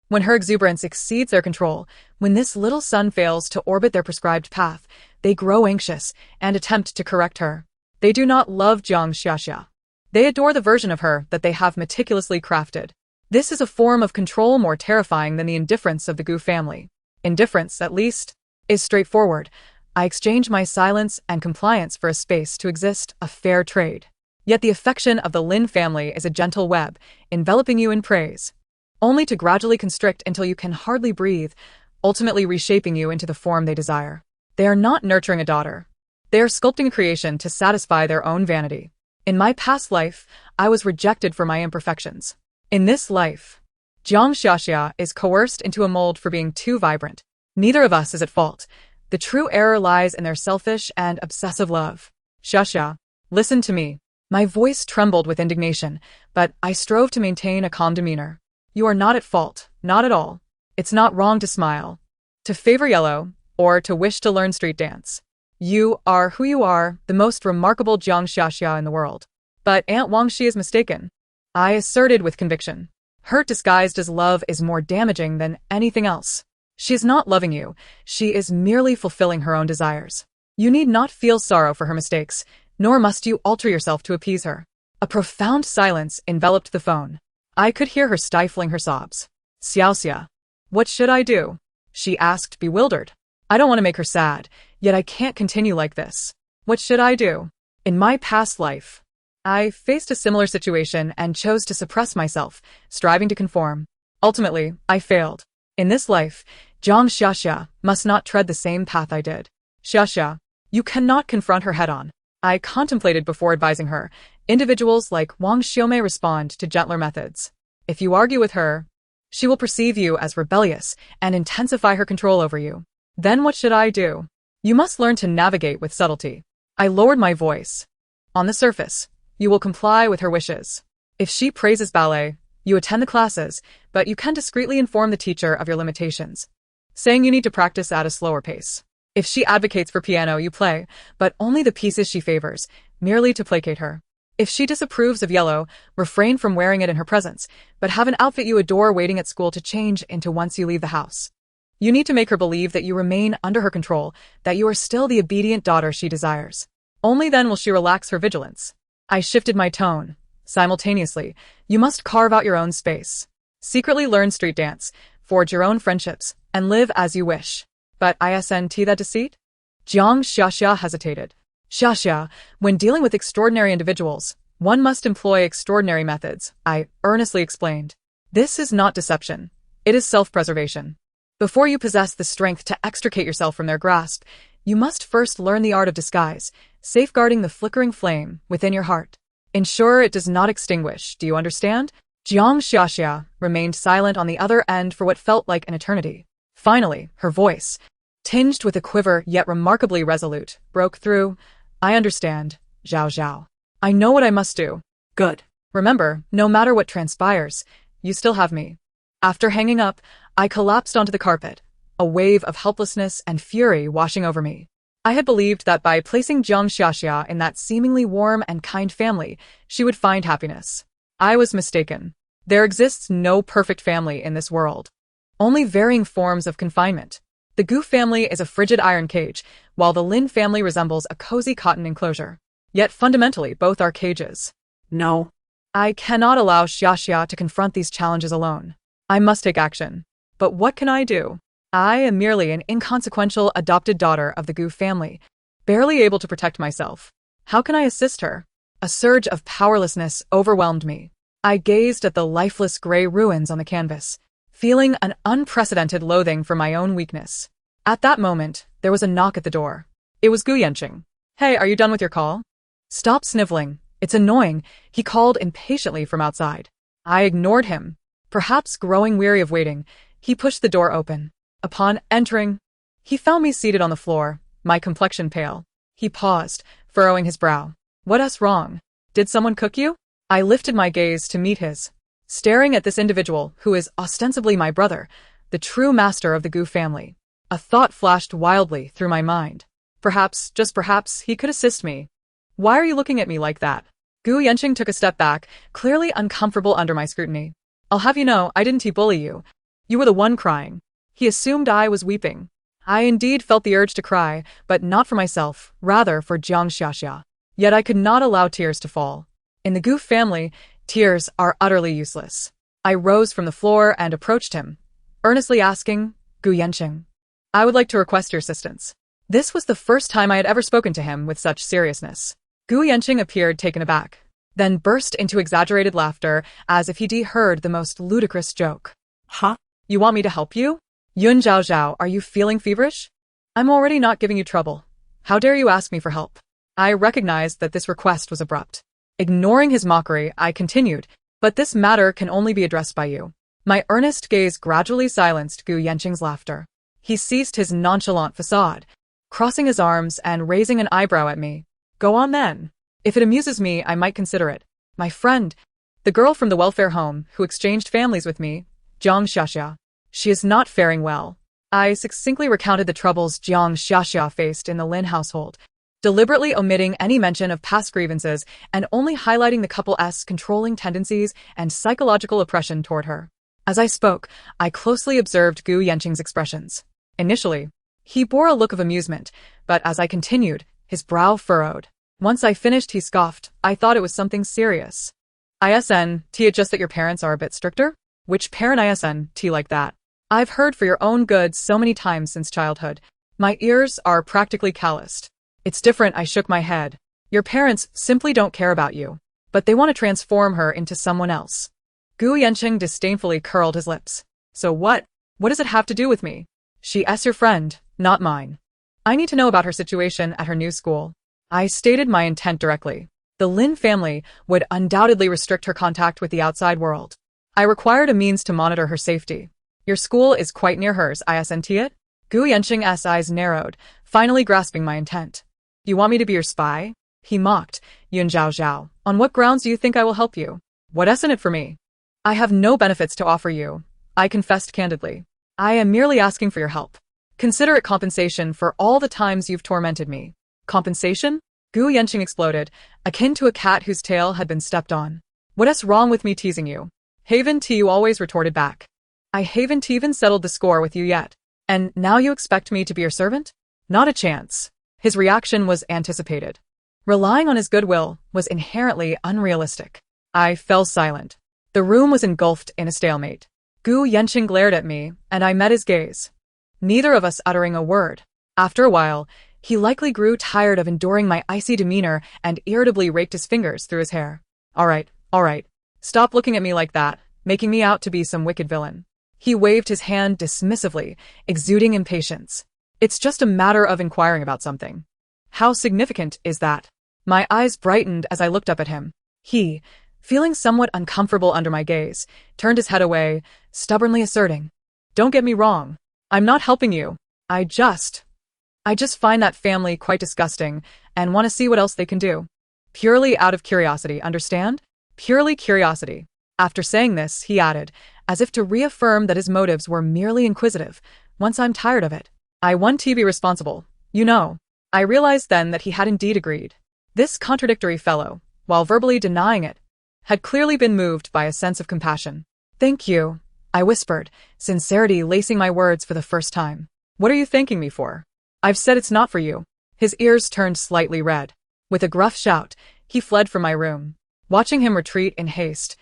when her exuberance exceeds their control, when this little sun fails to orbit their prescribed path, they grow anxious and attempt to correct her. They do not love Jiang Xiaxia. They adore the version of her that they have meticulously crafted. This is a form of control more terrifying than the indifference of the Gu family. Indifference, at least, is straightforward. I exchange my silence and compliance for a space to exist, a fair trade. Yet the affection of the Lin family is a gentle web, enveloping you in praise, only to gradually constrict until you can hardly breathe, ultimately reshaping you into the form they desire. They are not nurturing a daughter. They are sculpting a creation to satisfy their own vanity. In my past life, I was rejected for my imperfections. In this life, Jiang Xiaxia is coerced into a mold for being too vibrant. Neither of us is at fault. The true error lies in their selfish and obsessive love. Xiaxia, listen to me. My voice trembled with indignation, but I strove to maintain a calm demeanor. You are not at fault, not at all. It's not wrong to smile, to favor yellow, or to wish to learn street dance. You are who you are, the most remarkable Jiang Xiaxia in the world. But Aunt Wangxi is mistaken, I asserted with conviction. Hurt disguised as love is more damaging than anything else. She is not loving you, she is merely fulfilling her own desires. You need not feel sorrow for her mistakes, nor must you alter yourself to appease her. A profound silence enveloped the phone. I could hear her stifling her sobs. Xiaoxia, what should I do? She asked, bewildered. I don't want to make her sad, yet I can't continue like this. What should I do? In my past life, I faced a similar situation and chose to suppress myself, striving to conform. Ultimately, I failed. In this life, Jiang Xiaxia must not tread the same path I did. Xiaxia, you cannot confront her head-on. I contemplated before advising her. Individuals like Wang Xiaomei respond to gentler methods. If you argue with her, she will perceive you as rebellious and intensify her control over you. Then what should I do? You must learn to navigate with subtlety. I lowered my voice. On the surface, you will comply with her wishes. If she praises ballet, you attend the classes, but you can discreetly inform the teacher of your limitations, saying you need to practice at a slower pace. If she advocates for piano, you play, but only the pieces she favors, merely to placate her. If she disapproves of yellow, refrain from wearing it in her presence, but have an outfit you adore waiting at school to change into once you leave the house. You need to make her believe that you remain under her control, that you are still the obedient daughter she desires. Only then will she relax her vigilance. I shifted my tone. Simultaneously, you must carve out your own space. Secretly learn street dance, forge your own friendships, and live as you wish. But isn't that deceit? Jiang Xiaxia hesitated. Xiaxia, when dealing with extraordinary individuals, one must employ extraordinary methods, I earnestly explained. This is not deception. It is self-preservation. Before you possess the strength to extricate yourself from their grasp, you must first learn the art of disguise, safeguarding the flickering flame within your heart. Ensure it does not extinguish, do you understand? Jiang Xiaxia remained silent on the other end for what felt like an eternity. Finally, her voice, tinged with a quiver yet remarkably resolute, broke through. I understand, Zhao Zhao. I know what I must do. Good. Remember, no matter what transpires, you still have me. After hanging up, I collapsed onto the carpet, a wave of helplessness and fury washing over me. I had believed that by placing Jiang Xiaxia in that seemingly warm and kind family, she would find happiness. I was mistaken. There exists no perfect family in this world. Only varying forms of confinement. The Gu family is a frigid iron cage, while the Lin family resembles a cozy cotton enclosure. Yet fundamentally, both are cages. No. I cannot allow Xiaxia to confront these challenges alone. I must take action. But what can I do? I am merely an inconsequential adopted daughter of the Gu family, barely able to protect myself. How can I assist her? A surge of powerlessness overwhelmed me. I gazed at the lifeless gray ruins on the canvas, feeling an unprecedented loathing for my own weakness. At that moment, there was a knock at the door. It was Gu Yanqing. Hey, are you done with your call? Stop sniveling. It's annoying, he called impatiently from outside. I ignored him. Perhaps growing weary of waiting, he pushed the door open. Upon entering, he found me seated on the floor, my complexion pale. He paused, furrowing his brow. What's wrong? Did someone cook you? I lifted my gaze to meet his, staring at this individual who is ostensibly my brother, the true master of the Gu family. A thought flashed wildly through my mind. Perhaps, just perhaps, he could assist me. Why are you looking at me like that? Gu Yanqing took a step back, clearly uncomfortable under my scrutiny. I'll have you know, I didn't bully you. You were the one crying. He assumed I was weeping. I indeed felt the urge to cry, but not for myself, rather for Jiang Xiaxia. Yet I could not allow tears to fall. In the Gu family, tears are utterly useless. I rose from the floor and approached him, earnestly asking, Gu Yanqing, I would like to request your assistance. This was the first time I had ever spoken to him with such seriousness. Gu Yanqing appeared taken aback, then burst into exaggerated laughter as if he'd heard the most ludicrous joke. Huh? You want me to help you? Yun Zhao Zhao, are you feeling feverish? I'm already not giving you trouble. How dare you ask me for help? I recognized that this request was abrupt. Ignoring his mockery, I continued, but this matter can only be addressed by you. My earnest gaze gradually silenced Gu Yanqing's laughter. He ceased his nonchalant facade, crossing his arms and raising an eyebrow at me. Go on then. If it amuses me, I might consider it. My friend, the girl from the welfare home who exchanged families with me, Jiang Xiaxia. She is not faring well. I succinctly recounted the troubles Jiang Xiaxia faced in the Lin household, deliberately omitting any mention of past grievances and only highlighting the couple's controlling tendencies and psychological oppression toward her. As I spoke, I closely observed Gu Yanqing's expressions. Initially, he bore a look of amusement, but as I continued, his brow furrowed. Once I finished, he scoffed. I thought it was something serious. Isn't it just that your parents are a bit stricter? Which parent isn't like that? I've heard for your own good so many times since childhood. My ears are practically calloused. It's different, I shook my head. Your parents simply don't care about you, but they want to transform her into someone else. Gu Yanqing disdainfully curled his lips. So what? What does it have to do with me? She's your friend, not mine. I need to know about her situation at her new school. I stated my intent directly. The Lin family would undoubtedly restrict her contact with the outside world. I required a means to monitor her safety. Your school is quite near hers, isn't it? Gu Yanqing's eyes narrowed, finally grasping my intent. You want me to be your spy? He mocked. Yun Zhao Zhao, on what grounds do you think I will help you? What isn't it for me? I have no benefits to offer you, I confessed candidly. I am merely asking for your help. Consider it compensation for all the times you've tormented me. Compensation? Gu Yanqing exploded, akin to a cat whose tail had been stepped on. What's wrong with me teasing you? Haven't you always retorted back? I haven't even settled the score with you yet. And now you expect me to be your servant? Not a chance. His reaction was anticipated. Relying on his goodwill was inherently unrealistic. I fell silent. The room was engulfed in a stalemate. Gu Yanqing glared at me, and I met his gaze. Neither of us uttering a word. After a while, he likely grew tired of enduring my icy demeanor and irritably raked his fingers through his hair. All right. Stop looking at me like that, making me out to be some wicked villain. He waved his hand dismissively, exuding impatience. It's just a matter of inquiring about something. How significant is that? My eyes brightened as I looked up at him. He, feeling somewhat uncomfortable under my gaze, turned his head away, stubbornly asserting, Don't get me wrong. I'm not helping you. I just find that family quite disgusting and want to see what else they can do. Purely out of curiosity, understand? Purely curiosity. After saying this, he added, as if to reaffirm that his motives were merely inquisitive. Once I'm tired of it, I want to be responsible. You know. I realized then that he had indeed agreed. This contradictory fellow, while verbally denying it, had clearly been moved by a sense of compassion. Thank you, I whispered, sincerity lacing my words for the first time. What are you thanking me for? I've said it's not for you. His ears turned slightly red. With a gruff shout, he fled from my room. Watching him retreat in haste,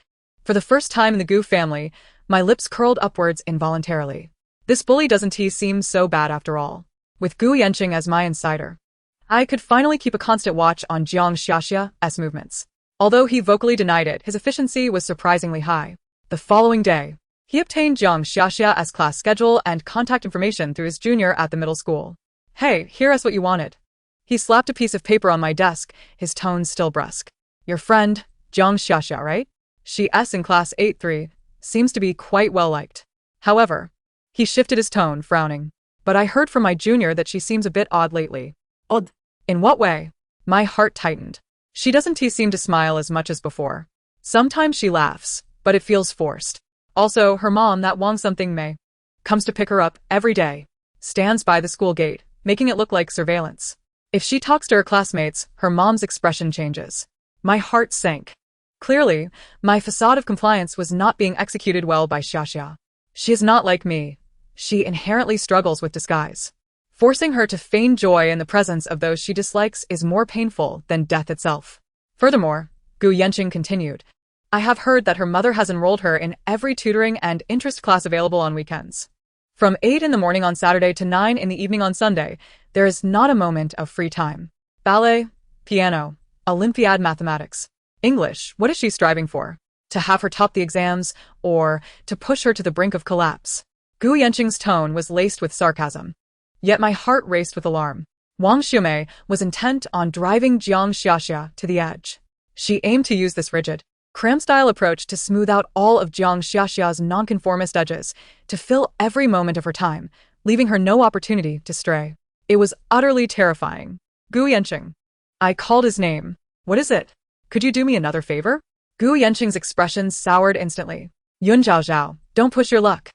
for the first time in the Gu family, my lips curled upwards involuntarily. This bully doesn't seem so bad after all. With Gu Yanqing as my insider, I could finally keep a constant watch on Jiang Xiaxia's movements. Although he vocally denied it, his efficiency was surprisingly high. The following day, he obtained Jiang Xiaxia's class schedule and contact information through his junior at the middle school. Hey, here's what you wanted. He slapped a piece of paper on my desk, his tone still brusque. Your friend, Jiang Xiaxia, right? She's in class 8-3, seems to be quite well liked. However, he shifted his tone, frowning. But I heard from my junior that she seems a bit odd lately. Odd? In what way? My heart tightened. She doesn't seem to smile as much as before. Sometimes she laughs, but it feels forced. Also, her mom, that Wang something Mei, comes to pick her up every day. Stands by the school gate, making it look like surveillance. If she talks to her classmates, her mom's expression changes. My heart sank. Clearly, my facade of compliance was not being executed well by Xiaxia. She is not like me. She inherently struggles with disguise. Forcing her to feign joy in the presence of those she dislikes is more painful than death itself. Furthermore, Gu Yanqing continued, I have heard that her mother has enrolled her in every tutoring and interest class available on weekends. From 8 in the morning on Saturday to 9 in the evening on Sunday, there is not a moment of free time. Ballet, piano, Olympiad mathematics. English, what is she striving for? To have her top the exams, or to push her to the brink of collapse? Gu Yanqing's tone was laced with sarcasm. Yet my heart raced with alarm. Wang Xiumei was intent on driving Jiang Xiaxia to the edge. She aimed to use this rigid, cram-style approach to smooth out all of Jiang Xiaxia's nonconformist edges, to fill every moment of her time, leaving her no opportunity to stray. It was utterly terrifying. Gu Yanqing. I called his name. What is it? Could you do me another favor? Gu Yanqing's expression soured instantly. Yun Zhao Zhao, don't push your luck.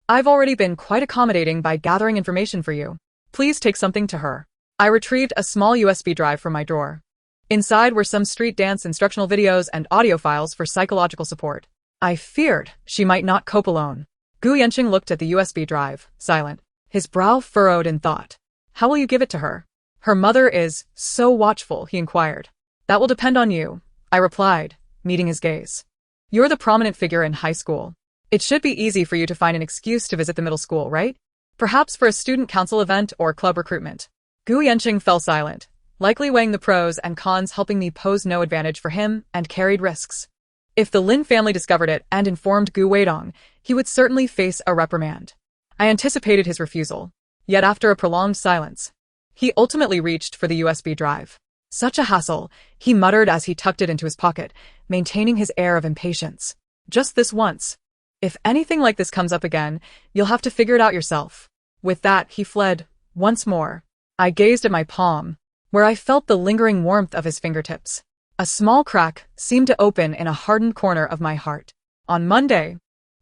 I've already been quite accommodating by gathering information for you. Please take something to her. I retrieved a small USB drive from my drawer. Inside were some street dance instructional videos and audio files for psychological support. I feared she might not cope alone. Gu Yanqing looked at the USB drive, silent, his brow furrowed in thought. How will you give it to her? Her mother is so watchful, he inquired. That will depend on you, I replied, meeting his gaze. You're the prominent figure in high school. It should be easy for you to find an excuse to visit the middle school, right? Perhaps for a student council event or club recruitment. Gu Yanqing fell silent, likely weighing the pros and cons, helping me pose no advantage for him and carried risks. If the Lin family discovered it and informed Gu Weidong, he would certainly face a reprimand. I anticipated his refusal. Yet after a prolonged silence, he ultimately reached for the USB drive. Such a hassle, he muttered as he tucked it into his pocket, maintaining his air of impatience. Just this once. If anything like this comes up again, you'll have to figure it out yourself. With that, he fled. Once more, I gazed at my palm, where I felt the lingering warmth of his fingertips. A small crack seemed to open in a hardened corner of my heart. On Monday,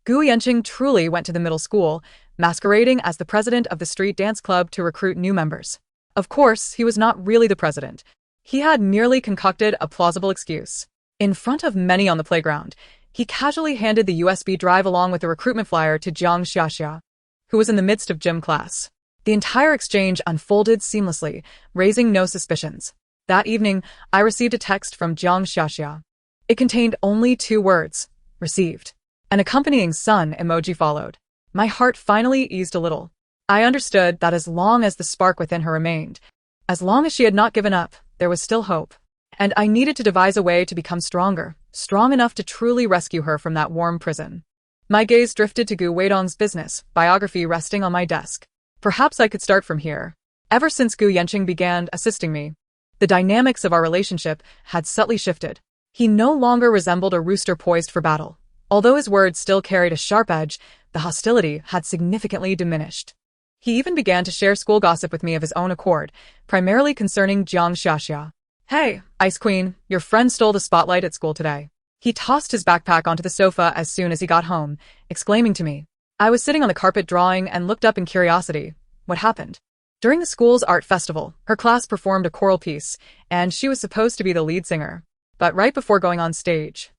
Gu Yanqing truly went to the middle school, masquerading as the president of the street dance club to recruit new members. Of course, he was not really the president. He had merely concocted a plausible excuse. In front of many on the playground, he casually handed the USB drive along with the recruitment flyer to Jiang Xiaxia, who was in the midst of gym class. The entire exchange unfolded seamlessly, raising no suspicions. That evening, I received a text from Jiang Xiaxia. It contained only 2 words, received. An accompanying sun emoji followed. My heart finally eased a little. I understood that as long as the spark within her remained, as long as she had not given up, there was still hope. And I needed to devise a way to become stronger, strong enough to truly rescue her from that warm prison. My gaze drifted to Gu Weidong's business biography resting on my desk. Perhaps I could start from here. Ever since Gu Yanqing began assisting me, the dynamics of our relationship had subtly shifted. He no longer resembled a rooster poised for battle. Although his words still carried a sharp edge, the hostility had significantly diminished. He even began to share school gossip with me of his own accord, primarily concerning Jiang Xiaxia. Hey, Ice Queen, your friend stole the spotlight at school today. He tossed his backpack onto the sofa as soon as he got home, exclaiming to me. I was sitting on the carpet drawing and looked up in curiosity. What happened? During the school's art festival, her class performed a choral piece, and she was supposed to be the lead singer. But right before going on stage,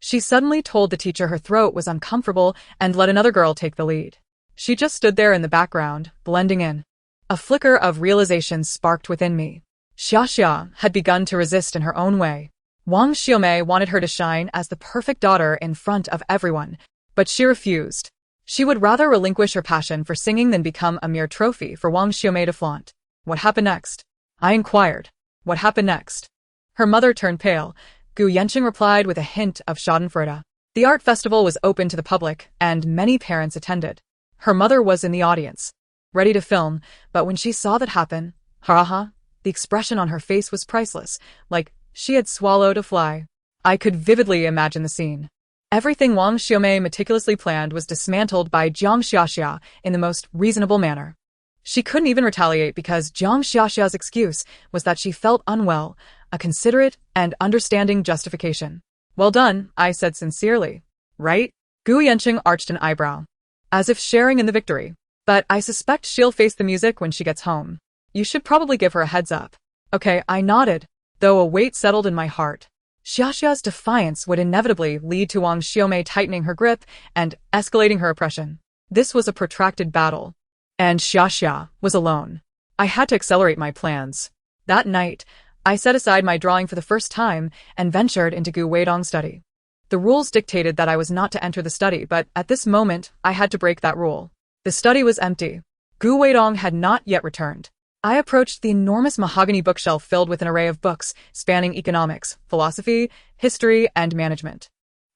she suddenly told the teacher her throat was uncomfortable and let another girl take the lead. She just stood there in the background, blending in. A flicker of realization sparked within me. Xiaxia had begun to resist in her own way. Wang Xiumei wanted her to shine as the perfect daughter in front of everyone, but she refused. She would rather relinquish her passion for singing than become a mere trophy for Wang Xiumei to flaunt. What happened next? I inquired. What happened next? Her mother turned pale. Gu Yanqing replied with a hint of schadenfreude. The art festival was open to the public, and many parents attended. Her mother was in the audience, ready to film, but when she saw that happen, the expression on her face was priceless, like she had swallowed a fly. I could vividly imagine the scene. Everything Wang Xiumei meticulously planned was dismantled by Jiang Xiaxia in the most reasonable manner. She couldn't even retaliate because Jiang Xiaxia's excuse was that she felt unwell, a considerate and understanding justification. Well done, I said sincerely. Right? Gu Yanqing arched an eyebrow, as if sharing in the victory. But I suspect she'll face the music when she gets home. You should probably give her a heads up. Okay, I nodded, though a weight settled in my heart. Xiaxia's defiance would inevitably lead to Wang Xiaomei tightening her grip and escalating her oppression. This was a protracted battle, and Xiaxia was alone. I had to accelerate my plans. That night, I set aside my drawing for the first time and ventured into Gu Weidong's study. The rules dictated that I was not to enter the study, but at this moment, I had to break that rule. The study was empty. Gu Weidong had not yet returned. I approached the enormous mahogany bookshelf filled with an array of books spanning economics, philosophy, history, and management.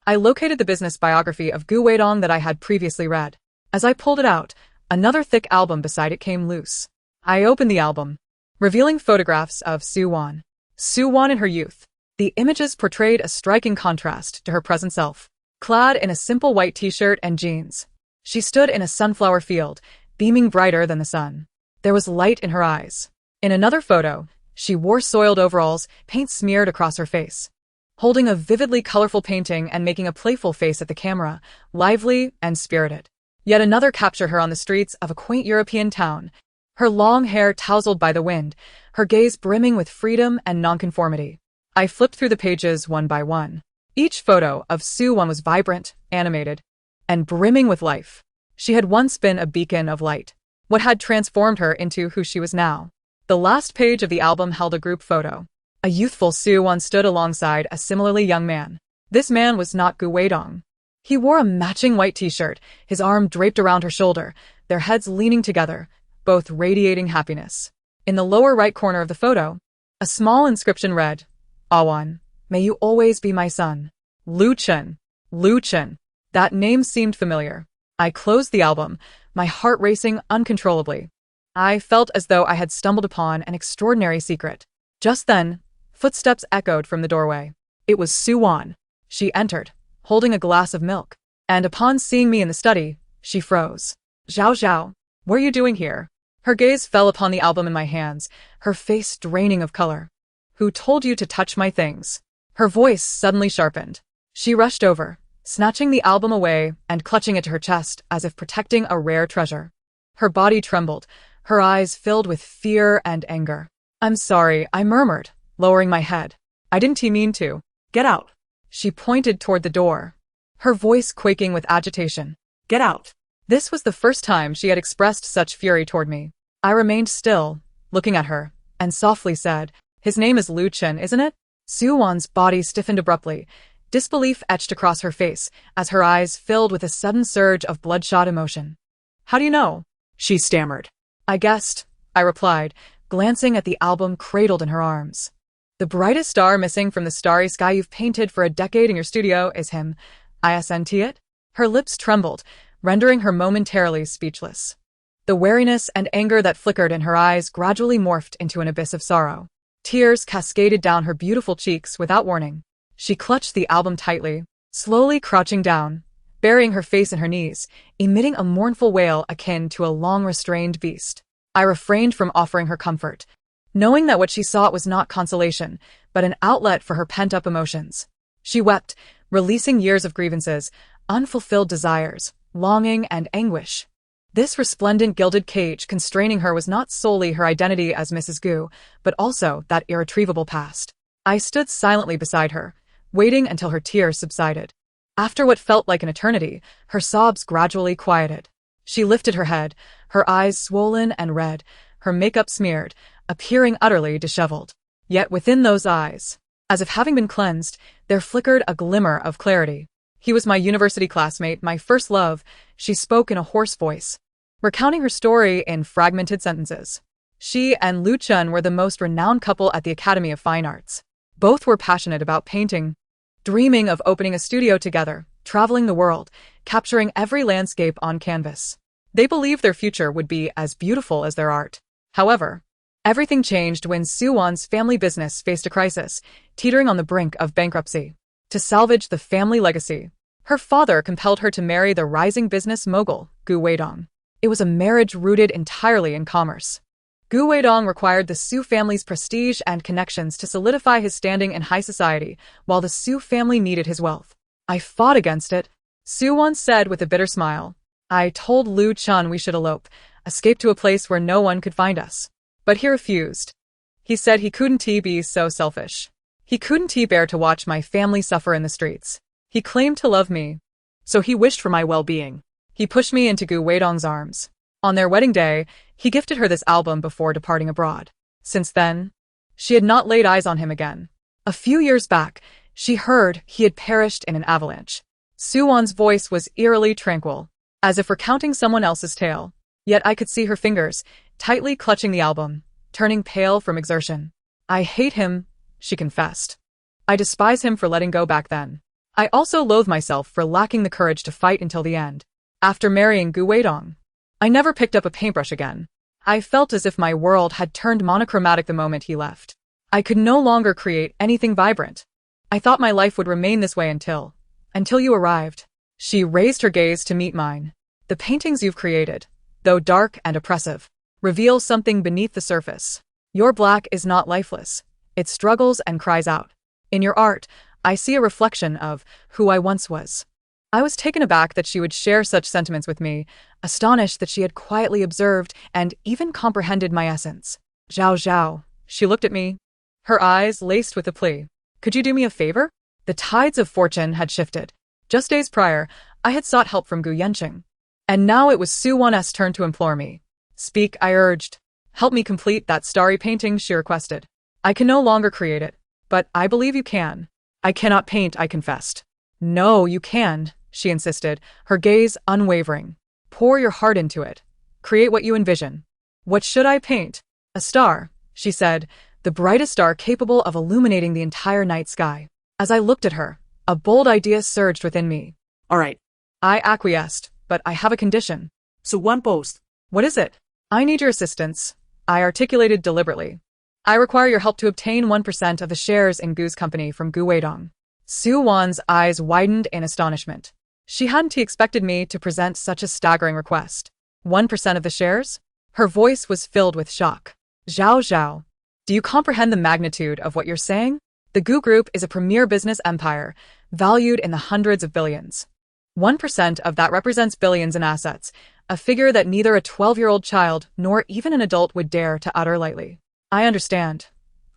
I located the business biography of Gu Weidong that I had previously read. As I pulled it out, another thick album beside it came loose. I opened the album, revealing photographs of Su Wan. Su Wan in her youth. The images portrayed a striking contrast to her present self. Clad in a simple white t-shirt and jeans, she stood in a sunflower field, beaming brighter than the sun. There was light in her eyes. In another photo, she wore soiled overalls, paint smeared across her face. Holding a vividly colorful painting and making a playful face at the camera, lively and spirited. Yet another captured her on the streets of a quaint European town, her long hair tousled by the wind, her gaze brimming with freedom and nonconformity. I flipped through the pages one by one. Each photo of Su Wan was vibrant, animated, and brimming with life. She had once been a beacon of light. What had transformed her into who she was now? The last page of the album held a group photo. A youthful Su Wan stood alongside a similarly young man. This man was not Gu Weidong. He wore a matching white t-shirt, his arm draped around her shoulder, their heads leaning together, both radiating happiness. In the lower right corner of the photo, a small inscription read, Awan, may you always be my son. Lu Chen. Lu Chen. That name seemed familiar. I closed the album, my heart racing uncontrollably. I felt as though I had stumbled upon an extraordinary secret. Just then, footsteps echoed from the doorway. It was Su Wan. She entered, holding a glass of milk, and upon seeing me in the study, she froze. Zhao Zhao, what are you doing here? Her gaze fell upon the album in my hands, her face draining of color. Who told you to touch my things? Her voice suddenly sharpened. She rushed over, snatching the album away and clutching it to her chest as if protecting a rare treasure. Her body trembled, her eyes filled with fear and anger. I'm sorry, I murmured, lowering my head. I didn't mean to. Get out. She pointed toward the door, her voice quaking with agitation. Get out. This was the first time she had expressed such fury toward me. I remained still, looking at her, and softly said, His name is Lu Chen, isn't it? Su Wan's body stiffened abruptly, disbelief etched across her face as her eyes filled with a sudden surge of bloodshot emotion. How do you know? She stammered. I guessed, I replied, glancing at the album cradled in her arms. The brightest star missing from the starry sky you've painted for a decade in your studio is him. Isn't it? Her lips trembled, rendering her momentarily speechless. The wariness and anger that flickered in her eyes gradually morphed into an abyss of sorrow. Tears cascaded down her beautiful cheeks without warning. She clutched the album tightly, slowly crouching down, burying her face in her knees, emitting a mournful wail akin to a long-restrained beast. I refrained from offering her comfort, knowing that what she sought was not consolation, but an outlet for her pent-up emotions. She wept, releasing years of grievances, unfulfilled desires, longing, and anguish. This resplendent gilded cage constraining her was not solely her identity as Mrs. Gu, but also that irretrievable past. I stood silently beside her, waiting until her tears subsided. After what felt like an eternity, her sobs gradually quieted. She lifted her head, her eyes swollen and red, her makeup smeared, appearing utterly disheveled. Yet within those eyes, as if having been cleansed, there flickered a glimmer of clarity. He was my university classmate, my first love, she spoke in a hoarse voice, recounting her story in fragmented sentences. She and Lu Chen were the most renowned couple at the Academy of Fine Arts. Both were passionate about painting, dreaming of opening a studio together, traveling the world, capturing every landscape on canvas. They believed their future would be as beautiful as their art. However, everything changed when Su Wan's family business faced a crisis, teetering on the brink of bankruptcy. To salvage the family legacy, her father compelled her to marry the rising business mogul, Gu Weidong. It was a marriage rooted entirely in commerce. Gu Weidong required the Su family's prestige and connections to solidify his standing in high society, while the Su family needed his wealth. I fought against it, Su Wan said with a bitter smile. I told Lu Chen we should elope, escape to a place where no one could find us. But he refused. He said he couldn't be so selfish. He couldn't bear to watch my family suffer in the streets. He claimed to love me. So he wished for my well-being. He pushed me into Gu Weidong's arms. On their wedding day, he gifted her this album before departing abroad. Since then, she had not laid eyes on him again. A few years back, she heard he had perished in an avalanche. Suwon's voice was eerily tranquil, as if recounting someone else's tale. Yet I could see her fingers, tightly clutching the album, turning pale from exertion. I hate him, she confessed. I despise him for letting go back then. I also loathe myself for lacking the courage to fight until the end. After marrying Gu Weidong, I never picked up a paintbrush again. I felt as if my world had turned monochromatic the moment he left. I could no longer create anything vibrant. I thought my life would remain this way until you arrived. She raised her gaze to meet mine. The paintings you've created, though dark and oppressive, reveal something beneath the surface. Your black is not lifeless. It struggles and cries out. In your art, I see a reflection of who I once was. I was taken aback that she would share such sentiments with me, astonished that she had quietly observed and even comprehended my essence. Zhao Zhao, she looked at me, her eyes laced with a plea. Could you do me a favor? The tides of fortune had shifted. Just days prior, I had sought help from Gu Yanqing. And now it was Suwon's turn to implore me. Speak, I urged. Help me complete that starry painting, she requested. I can no longer create it, but I believe you can. I cannot paint, I confessed. No, you can, she insisted, her gaze unwavering. Pour your heart into it. Create what you envision. What should I paint? A star, she said, the brightest star capable of illuminating the entire night sky. As I looked at her, a bold idea surged within me. All right. I acquiesced, but I have a condition. So one post. What is it? I need your assistance, I articulated deliberately. I require your help to obtain 1% of the shares in Gu's company from Gu Weidong. Suwon's eyes widened in astonishment. She hadn't expected me to present such a staggering request. 1% of the shares? Her voice was filled with shock. Zhao Zhao, do you comprehend the magnitude of what you're saying? The Gu Group is a premier business empire, valued in the hundreds of billions. 1% of that represents billions in assets, a figure that neither a 12-year-old child nor even an adult would dare to utter lightly. I understand,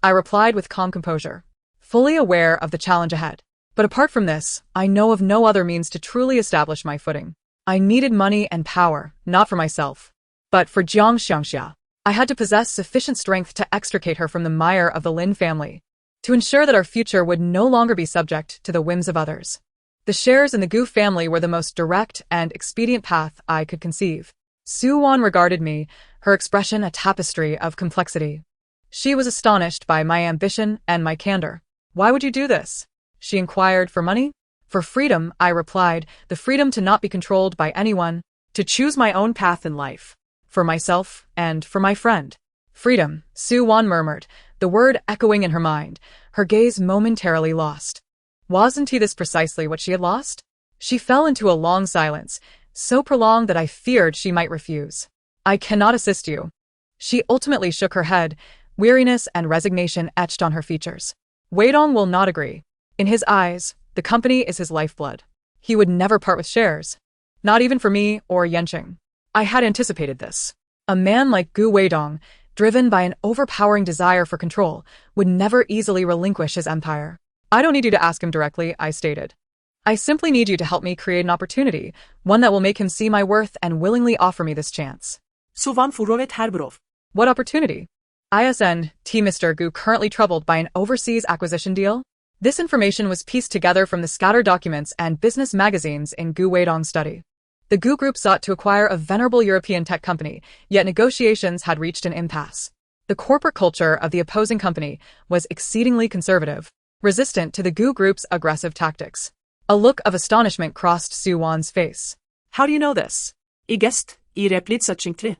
I replied with calm composure, fully aware of the challenge ahead. But apart from this, I know of no other means to truly establish my footing. I needed money and power, not for myself, but for Jiang Xiangxia. I had to possess sufficient strength to extricate her from the mire of the Lin family, to ensure that our future would no longer be subject to the whims of others. The shares in the Gu family were the most direct and expedient path I could conceive. Suwon regarded me, her expression a tapestry of complexity. She was astonished by my ambition and my candor. Why would you do this? She inquired. For money? For freedom, I replied, the freedom to not be controlled by anyone, to choose my own path in life. For myself and for my friend. Freedom, Suwon murmured, the word echoing in her mind, her gaze momentarily lost. Wasn't this precisely what she had lost? She fell into a long silence, so prolonged that I feared she might refuse. I cannot assist you. She ultimately shook her head, weariness and resignation etched on her features. Weidong will not agree. In his eyes, the company is his lifeblood. He would never part with shares. Not even for me or Yanqing. I had anticipated this. A man like Gu Weidong, driven by an overpowering desire for control, would never easily relinquish his empire. I don't need you to ask him directly, I stated. I simply need you to help me create an opportunity, one that will make him see my worth and willingly offer me this chance. Suvan furovet herbrov. What opportunity? ISN, Mr. Gu currently troubled by an overseas acquisition deal? This information was pieced together from the scattered documents and business magazines in Gu Weidong's study. The Gu Group sought to acquire a venerable European tech company, yet negotiations had reached an impasse. The corporate culture of the opposing company was exceedingly conservative, resistant to the Gu Group's aggressive tactics. A look of astonishment crossed Suwon's face. How do you know this? I guessed, I replied succinctly.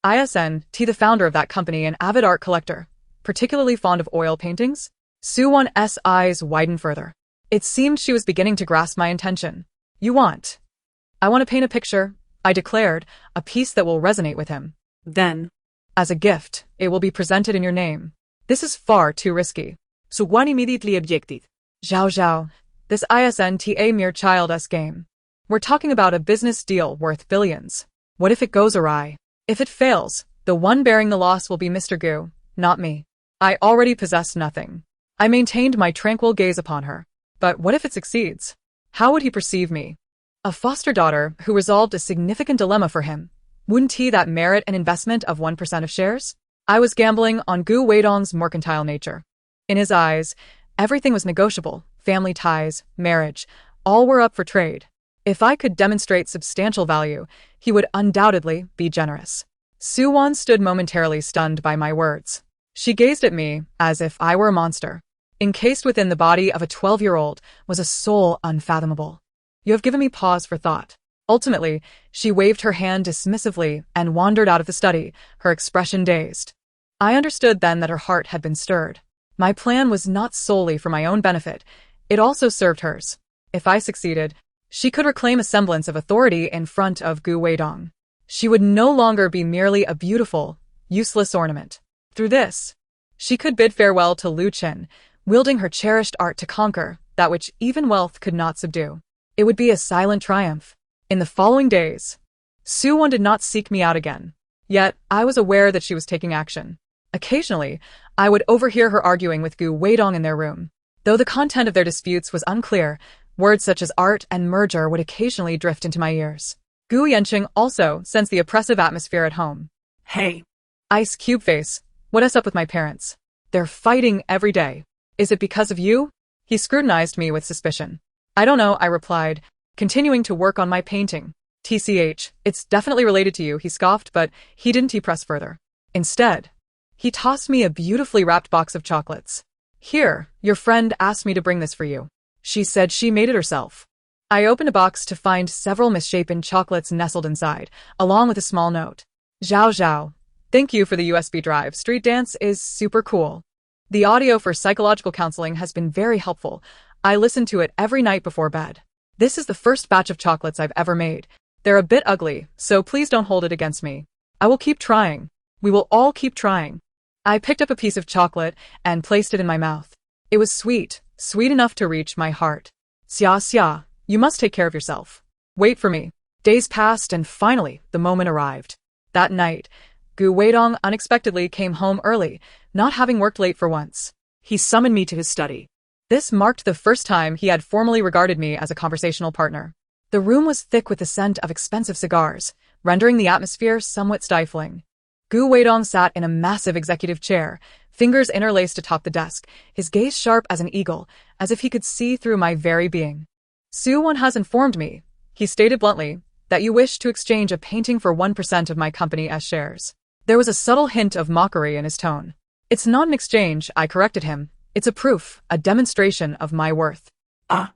ISN, the founder of that company, an avid art collector, particularly fond of oil paintings? Suwon's eyes widened further. It seemed she was beginning to grasp my intention. I want to paint a picture, I declared, a piece that will resonate with him. Then, as a gift, it will be presented in your name. This is far too risky. Suwon immediately objected. Zhao Zhao, this isn't a mere childish game. We're talking about a business deal worth billions. What if it goes awry? If it fails, the one bearing the loss will be Mr. Gu, not me. I already possessed nothing. I maintained my tranquil gaze upon her. But what if it succeeds? How would he perceive me? A foster daughter who resolved a significant dilemma for him. Wouldn't he that merit an investment of 1% of shares? I was gambling on Gu Weidong's mercantile nature. In his eyes, everything was negotiable. Family ties, marriage, all were up for trade. If I could demonstrate substantial value, he would undoubtedly be generous. Suwon stood momentarily stunned by my words. She gazed at me as if I were a monster. Encased within the body of a 12-year-old was a soul unfathomable. You have given me pause for thought. Ultimately, she waved her hand dismissively and wandered out of the study, her expression dazed. I understood then that her heart had been stirred. My plan was not solely for my own benefit, it also served hers. If I succeeded, she could reclaim a semblance of authority in front of Gu Weidong. She would no longer be merely a beautiful, useless ornament. Through this, she could bid farewell to Lu Qin, wielding her cherished art to conquer that which even wealth could not subdue. It would be a silent triumph. In the following days, Suwon did not seek me out again. Yet, I was aware that she was taking action. Occasionally, I would overhear her arguing with Gu Weidong in their room. Though the content of their disputes was unclear, words such as art and merger would occasionally drift into my ears. Gu Yanqing also sensed the oppressive atmosphere at home. Hey. Ice cube face, what's up with my parents? They're fighting every day. Is it because of you? He scrutinized me with suspicion. I don't know, I replied, continuing to work on my painting. TCH, it's definitely related to you, he scoffed, but he didn't press further. Instead, he tossed me a beautifully wrapped box of chocolates. Here, your friend asked me to bring this for you. She said she made it herself. I opened a box to find several misshapen chocolates nestled inside, along with a small note. Zhao Zhao, thank you for the USB drive. Street dance is super cool. The audio for psychological counseling has been very helpful. I listen to it every night before bed. This is the first batch of chocolates I've ever made. They're a bit ugly, so please don't hold it against me. I will keep trying. We will all keep trying. I picked up a piece of chocolate and placed it in my mouth. It was sweet, sweet enough to reach my heart. Xia Xia, you must take care of yourself. Wait for me. Days passed and finally, the moment arrived. That night, Gu Weidong unexpectedly came home early, not having worked late for once. He summoned me to his study. This marked the first time he had formally regarded me as a conversational partner. The room was thick with the scent of expensive cigars, rendering the atmosphere somewhat stifling. Gu Weidong sat in a massive executive chair, fingers interlaced atop the desk, his gaze sharp as an eagle, as if he could see through my very being. Suwon has informed me, he stated bluntly, that you wish to exchange a painting for 1% of my company as shares. There was a subtle hint of mockery in his tone. It's not an exchange, I corrected him. It's a proof, a demonstration of my worth. Ah.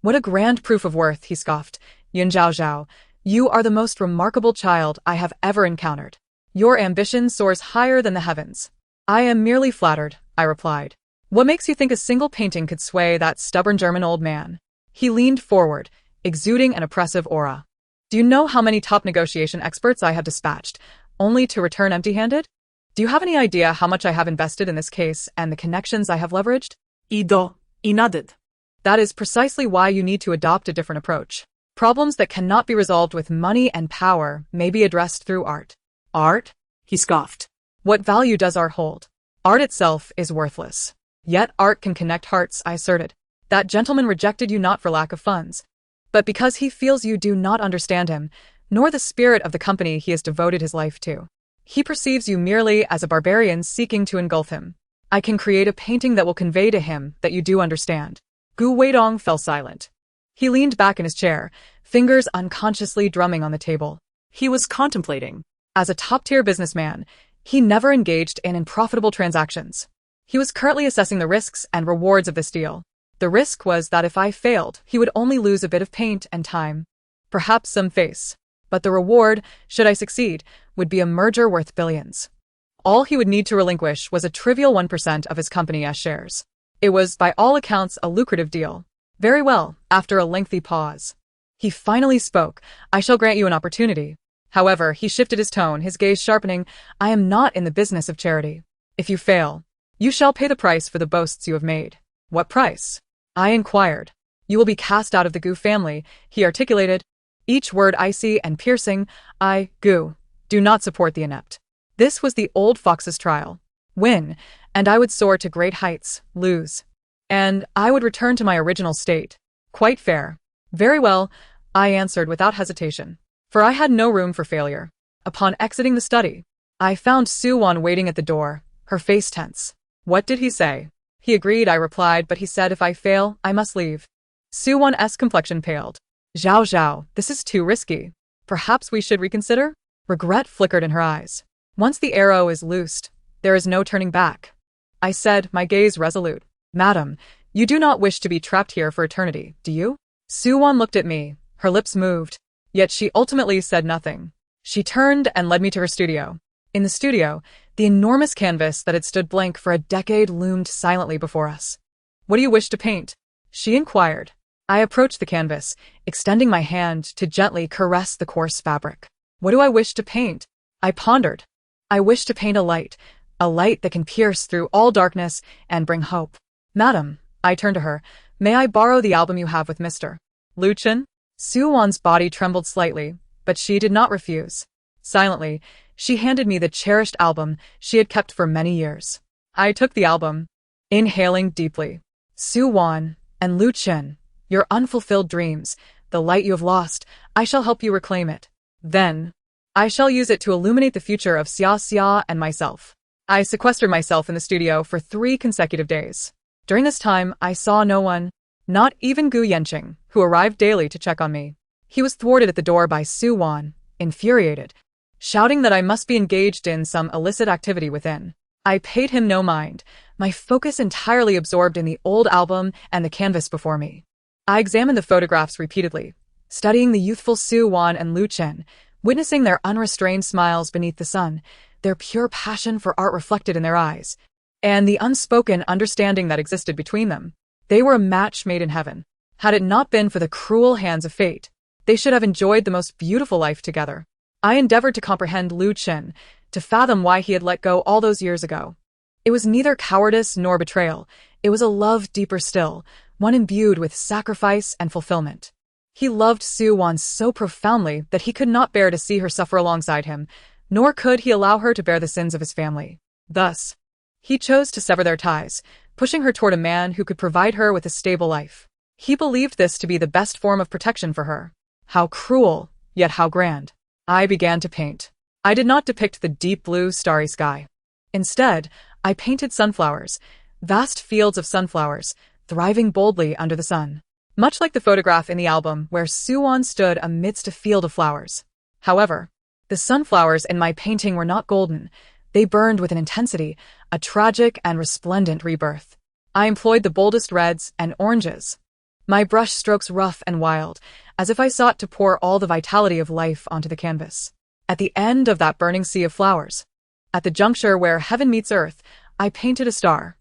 What a grand proof of worth, he scoffed. Yin Zhao Zhao, you are the most remarkable child I have ever encountered. Your ambition soars higher than the heavens. I am merely flattered, I replied. What makes you think a single painting could sway that stubborn German old man? He leaned forward, exuding an oppressive aura. Do you know how many top negotiation experts I have dispatched, only to return empty-handed? Do you have any idea how much I have invested in this case and the connections I have leveraged? He nodded. That is precisely why you need to adopt a different approach. Problems that cannot be resolved with money and power may be addressed through art. Art? He scoffed. What value does art hold? Art itself is worthless. Yet art can connect hearts, I asserted. That gentleman rejected you not for lack of funds, but because he feels you do not understand him, nor the spirit of the company he has devoted his life to. He perceives you merely as a barbarian seeking to engulf him. I can create a painting that will convey to him that you do understand. Gu Weidong fell silent. He leaned back in his chair, fingers unconsciously drumming on the table. He was contemplating. As a top-tier businessman, he never engaged in unprofitable transactions. He was currently assessing the risks and rewards of this deal. The risk was that if I failed, he would only lose a bit of paint and time, perhaps some face. But the reward, should I succeed, would be a merger worth billions. All he would need to relinquish was a trivial 1% of his company as shares. It was, by all accounts, a lucrative deal. Very well, after a lengthy pause. He finally spoke. I shall grant you an opportunity. However, he shifted his tone, his gaze sharpening. I am not in the business of charity. If you fail, you shall pay the price for the boasts you have made. What price? I inquired. You will be cast out of the Gu family, he articulated, each word icy and piercing. I, Gu, do not support the inept. This was the old fox's trial. win, and I would soar to great heights, lose, and I would return to my original state. Quite fair. Very well, I answered without hesitation, for I had no room for failure. Upon exiting the study, I found Su-won waiting at the door, her face tense. What did he say? He agreed, I replied, but he said if I fail, I must leave. Su-won's complexion paled. Zhao Zhao, this is too risky. Perhaps we should reconsider? Regret flickered in her eyes. Once the arrow is loosed, there is no turning back. I said, my gaze resolute. Madam, you do not wish to be trapped here for eternity, do you? Su-won looked at me, her lips moved, yet she ultimately said nothing. She turned and led me to her studio. In the studio, the enormous canvas that had stood blank for a decade loomed silently before us. What do you wish to paint? She inquired. I approached the canvas, extending my hand to gently caress the coarse fabric. What do I wish to paint? I pondered. I wish to paint a light that can pierce through all darkness and bring hope. Madam, I turned to her, may I borrow the album you have with Mr. Luchin? Su-won's body trembled slightly, but she did not refuse. Silently, she handed me the cherished album she had kept for many years. I took the album, inhaling deeply. Su-won and Luchin, your unfulfilled dreams, the light you have lost, I shall help you reclaim it. Then, I shall use it to illuminate the future of Xia Xia and myself. I sequestered myself in the studio for 3 consecutive days. During this time, I saw no one, not even Gu Yanqing, who arrived daily to check on me. He was thwarted at the door by Su-won, infuriated, shouting that I must be engaged in some illicit activity within. I paid him no mind, my focus entirely absorbed in the old album and the canvas before me. I examined the photographs repeatedly, studying the youthful Su-won and Luchin, witnessing their unrestrained smiles beneath the sun, their pure passion for art reflected in their eyes, and the unspoken understanding that existed between them. They were a match made in heaven. Had it not been for the cruel hands of fate, they should have enjoyed the most beautiful life together. I endeavored to comprehend Luchin, to fathom why he had let go all those years ago. It was neither cowardice nor betrayal. It was a love deeper still, one imbued with sacrifice and fulfillment. He loved Su-won so profoundly that he could not bear to see her suffer alongside him, nor could he allow her to bear the sins of his family. Thus, he chose to sever their ties, pushing her toward a man who could provide her with a stable life. He believed this to be the best form of protection for her. How cruel, yet how grand. I began to paint. I did not depict the deep blue, starry sky. Instead, I painted sunflowers, vast fields of sunflowers, thriving boldly under the sun. Much like the photograph in the album where Su-won stood amidst a field of flowers. However, the sunflowers in my painting were not golden. They burned with an intensity, a tragic and resplendent rebirth. I employed the boldest reds and oranges. My brush strokes rough and wild, as if I sought to pour all the vitality of life onto the canvas. At the end of that burning sea of flowers, at the juncture where heaven meets earth, I painted a star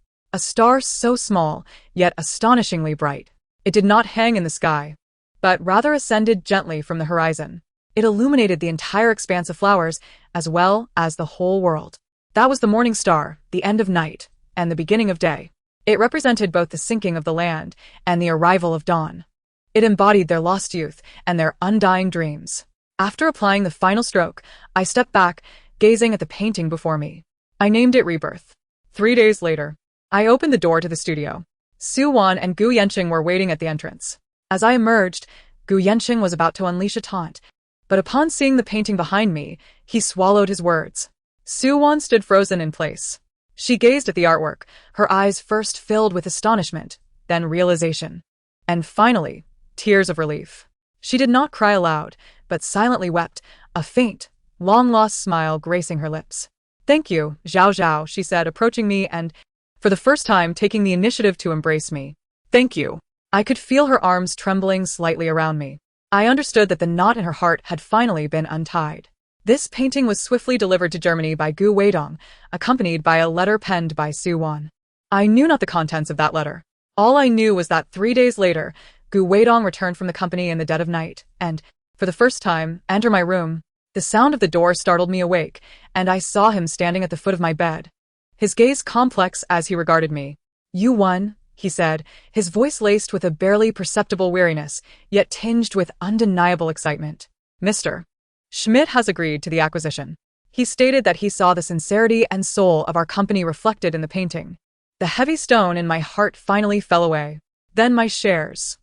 so small, yet astonishingly bright. It did not hang in the sky, but rather ascended gently from the horizon. It illuminated the entire expanse of flowers, as well as the whole world. That was the morning star, the end of night, and the beginning of day. It represented both the sinking of the land and the arrival of dawn. It embodied their lost youth and their undying dreams. After applying the final stroke, I stepped back, gazing at the painting before me. I named it Rebirth. 3 days later, I opened the door to the studio. Su-won and Gu Yanqing were waiting at the entrance. As I emerged, Gu Yanqing was about to unleash a taunt, but upon seeing the painting behind me, he swallowed his words. Su-won stood frozen in place. She gazed at the artwork, her eyes first filled with astonishment, then realization, and finally, tears of relief. She did not cry aloud, but silently wept, a faint, long-lost smile gracing her lips. "Thank you, Zhao Zhao," she said, approaching me and, for the first time, taking the initiative to embrace me. "Thank you." I could feel her arms trembling slightly around me. I understood that the knot in her heart had finally been untied. This painting was swiftly delivered to Germany by Gu Weidong, accompanied by a letter penned by Su-won. I knew not the contents of that letter. All I knew was that 3 days later, Gu Weidong returned from the company in the dead of night, and, for the first time, entered my room. The sound of the door startled me awake, and I saw him standing at the foot of my bed. His gaze complex as he regarded me. "You won," he said, his voice laced with a barely perceptible weariness, yet tinged with undeniable excitement. "Mr. Schmidt has agreed to the acquisition." He stated that he saw the sincerity and soul of our company reflected in the painting. The heavy stone in my heart finally fell away. Then my shares.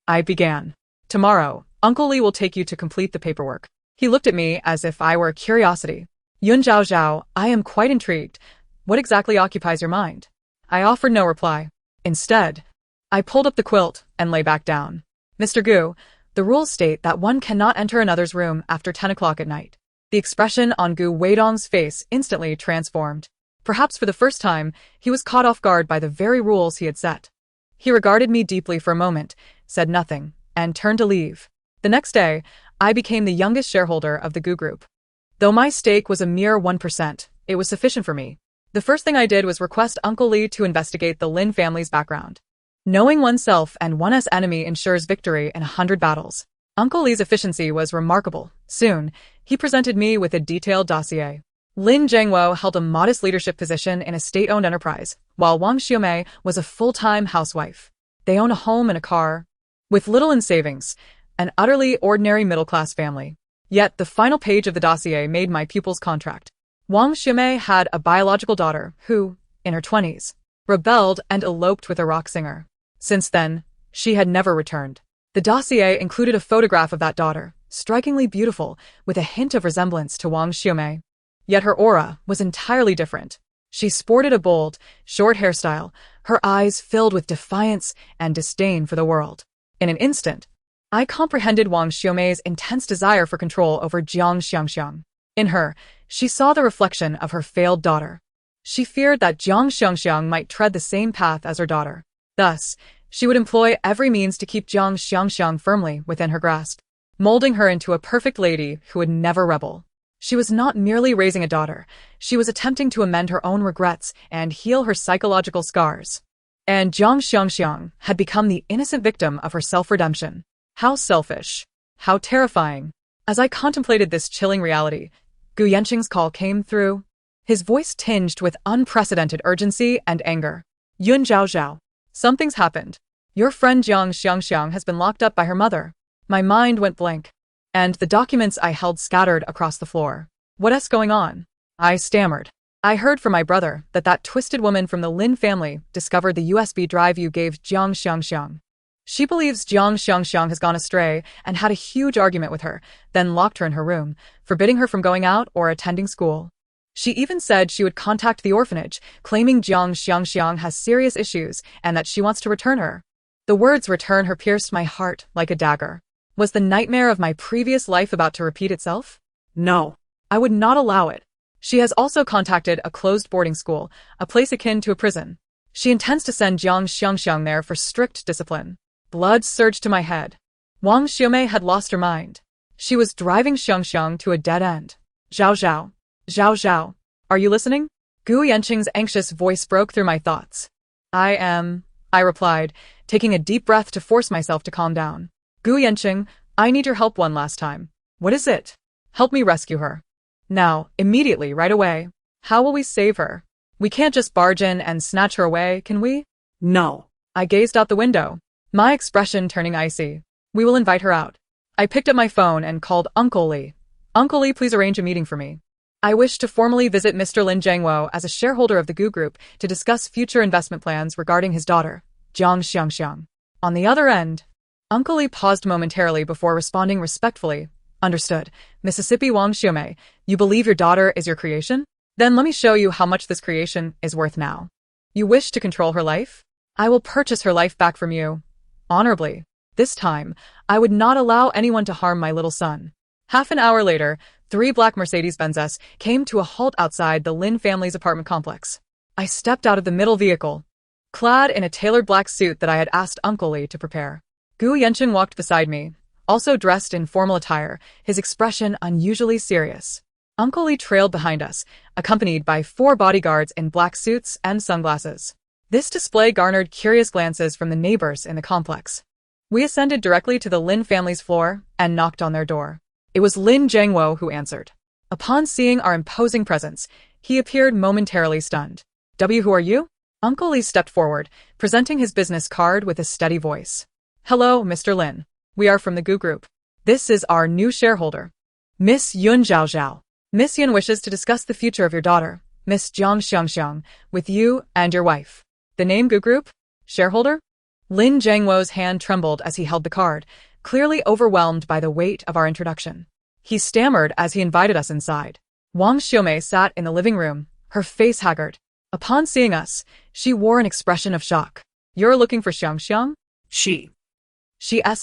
I began. Tomorrow, Uncle Lee will take you to complete the paperwork. He looked at me as if I were a curiosity. Yun Zhao Zhao, I am quite intrigued. What exactly occupies your mind? I offered no reply. Instead, I pulled up the quilt and lay back down. Mr. Gu, the rules state that one cannot enter another's room after 10 o'clock at night. The expression on Gu Weidong's face instantly transformed. Perhaps for the first time, he was caught off guard by the very rules he had set. He regarded me deeply for a moment, said nothing, and turned to leave. The next day, I became the youngest shareholder of the Gu Group. Though my stake was a mere 1%, it was sufficient for me. The first thing I did was request Uncle Lee to investigate the Lin family's background. Knowing oneself and one's enemy ensures victory in 100 battles. Uncle Lee's efficiency was remarkable. Soon, he presented me with a detailed dossier. Lin Zhengwo held a modest leadership position in a state-owned enterprise, while Wang Xiumei was a full-time housewife. They own a home and a car. With little in savings, an utterly ordinary middle-class family. Yet the final page of the dossier made my pupil's contract. Wang Xiumei had a biological daughter who, in her 20s, rebelled and eloped with a rock singer. Since then, she had never returned. The dossier included a photograph of that daughter, strikingly beautiful, with a hint of resemblance to Wang Xiumei. Yet her aura was entirely different. She sported a bold, short hairstyle, her eyes filled with defiance and disdain for the world. In an instant, I comprehended Wang Xiumei's intense desire for control over Jiang Xiangxiang. In her, she saw the reflection of her failed daughter. She feared that Jiang Xiangxiang might tread the same path as her daughter. Thus, she would employ every means to keep Jiang Xiangxiang firmly within her grasp, molding her into a perfect lady who would never rebel. She was not merely raising a daughter, she was attempting to amend her own regrets and heal her psychological scars. And Jiang Xiangxiang had become the innocent victim of her self-redemption. How selfish. How terrifying. As I contemplated this chilling reality, Gu Yanqing's call came through. His voice tinged with unprecedented urgency and anger. Yun Zhao Zhao. Something's happened. Your friend Jiang Xiangxiang has been locked up by her mother. My mind went blank, and the documents I held scattered across the floor. What's going on? I stammered. I heard from my brother that twisted woman from the Lin family discovered the USB drive you gave Jiang Xiangxiang. She believes Jiang Xiangxiang has gone astray and had a huge argument with her, then locked her in her room, forbidding her from going out or attending school. She even said she would contact the orphanage, claiming Jiang Xiangxiang has serious issues and that she wants to return her. The words "return her" pierced my heart like a dagger. Was the nightmare of my previous life about to repeat itself? No. I would not allow it. She has also contacted a closed boarding school, a place akin to a prison. She intends to send Jiang Xiangxiang there for strict discipline. Blood surged to my head. Wang Xiumei had lost her mind. She was driving Xiangxiang to a dead end. Zhao Zhao. Zhao Zhao. Are you listening? Gu Yanqing's anxious voice broke through my thoughts. I replied, taking a deep breath to force myself to calm down. Gu Yanqing, I need your help one last time. What is it? Help me rescue her. Now, immediately, right away. How will we save her? We can't just barge in and snatch her away, can we? No. I gazed out the window, my expression turning icy. We will invite her out. I picked up my phone and called Uncle Lee. Uncle Lee, please arrange a meeting for me. I wish to formally visit Mr. Lin Zhengwo as a shareholder of the Gu Group to discuss future investment plans regarding his daughter, Jiang Xiangxiang. On the other end, Uncle Lee paused momentarily before responding respectfully. Understood. Mississippi Wang Xiumei, you believe your daughter is your creation? Then let me show you how much this creation is worth now. You wish to control her life? I will purchase her life back from you. Honorably. This time, I would not allow anyone to harm my little son. Half an hour later, 3 black Mercedes-Benzes came to a halt outside the Lin family's apartment complex. I stepped out of the middle vehicle, clad in a tailored black suit that I had asked Uncle Lee to prepare. Gu Yanqing walked beside me, also dressed in formal attire, his expression unusually serious. Uncle Lee trailed behind us, accompanied by 4 bodyguards in black suits and sunglasses. This display garnered curious glances from the neighbors in the complex. We ascended directly to the Lin family's floor and knocked on their door. It was Lin Zhengwo who answered. Upon seeing our imposing presence, he appeared momentarily stunned. Who are you? Uncle Lee stepped forward, presenting his business card with a steady voice. Hello, Mr. Lin. We are from the Gu Group. This is our new shareholder, Miss Yun Zhao Zhao. Miss Yin wishes to discuss the future of your daughter, Miss Jiang Xiangxiang, with you and your wife. The name Gu Group? Shareholder? Lin Zhangwo's hand trembled as he held the card, clearly overwhelmed by the weight of our introduction. He stammered as he invited us inside. Wang Xiumei sat in the living room, her face haggard. Upon seeing us, she wore an expression of shock. You're looking for Xiangxiang? She's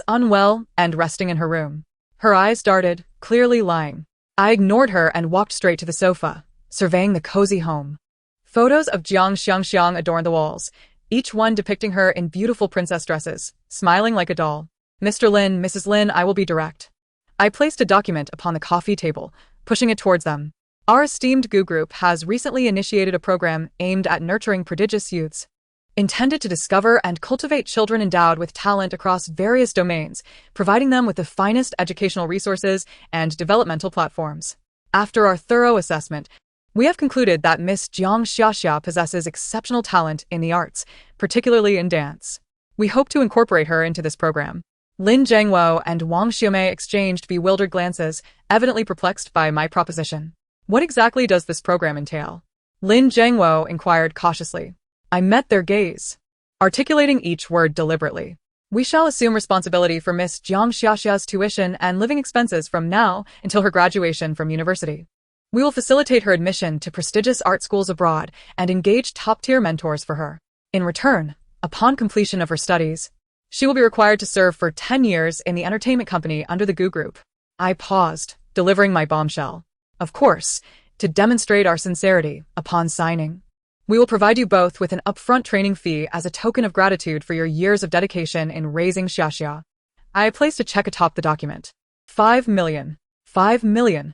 unwell and resting in her room. Her eyes darted, clearly lying. I ignored her and walked straight to the sofa, surveying the cozy home. Photos of Jiang Xiangxiang adorned the walls, each one depicting her in beautiful princess dresses, smiling like a doll. Mr. Lin, Mrs. Lin, I will be direct. I placed a document upon the coffee table, pushing it towards them. Our esteemed Gu Group has recently initiated a program aimed at nurturing prodigious youths, intended to discover and cultivate children endowed with talent across various domains, providing them with the finest educational resources and developmental platforms. After our thorough assessment, we have concluded that Miss Jiang Xiaxia possesses exceptional talent in the arts, particularly in dance. We hope to incorporate her into this program. Lin Zhangwo and Wang Xiumei exchanged bewildered glances, evidently perplexed by my proposition. What exactly does this program entail? Lin Zhangwo inquired cautiously. I met their gaze, articulating each word deliberately. We shall assume responsibility for Miss Jiang Xiaxia's tuition and living expenses from now until her graduation from university. We will facilitate her admission to prestigious art schools abroad and engage top-tier mentors for her. In return, upon completion of her studies, she will be required to serve for 10 years in the entertainment company under the Gu Group. I paused, delivering my bombshell. Of course, to demonstrate our sincerity upon signing. We will provide you both with an upfront training fee as a token of gratitude for your years of dedication in raising Xiaxia. I placed a check atop the document. 5 million. 5 million.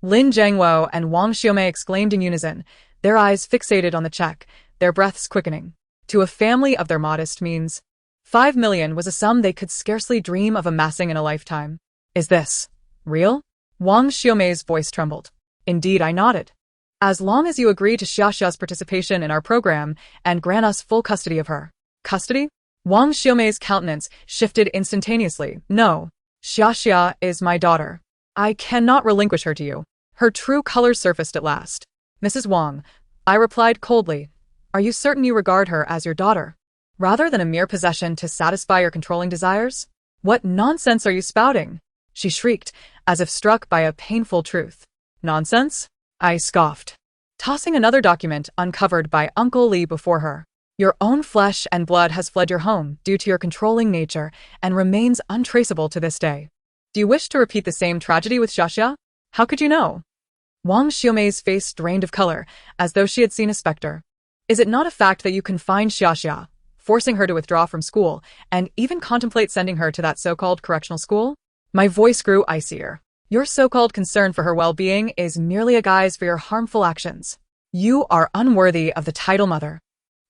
Lin Zhangwo and Wang Xiumei exclaimed in unison, their eyes fixated on the check, their breaths quickening. To a family of their modest means, 5 million was a sum they could scarcely dream of amassing in a lifetime. Is this real? Wang Xiumei's voice trembled. Indeed, I nodded. As long as you agree to Xiaxia's participation in our program and grant us full custody of her. Custody? Wang Xiumei's countenance shifted instantaneously. No, Xiaxia is my daughter. I cannot relinquish her to you. Her true colors surfaced at last. Mrs. Wang, I replied coldly, are you certain you regard her as your daughter, rather than a mere possession to satisfy your controlling desires? What nonsense are you spouting? She shrieked, as if struck by a painful truth. Nonsense? I scoffed, tossing another document uncovered by Uncle Li before her. Your own flesh and blood has fled your home due to your controlling nature and remains untraceable to this day. Do you wish to repeat the same tragedy with Xiaxia? How could you know? Wang Xiumei's face drained of color, as though she had seen a specter. Is it not a fact that you confine Xiaxia, forcing her to withdraw from school, and even contemplate sending her to that so-called correctional school? My voice grew icier. Your so-called concern for her well-being is merely a guise for your harmful actions. You are unworthy of the title mother.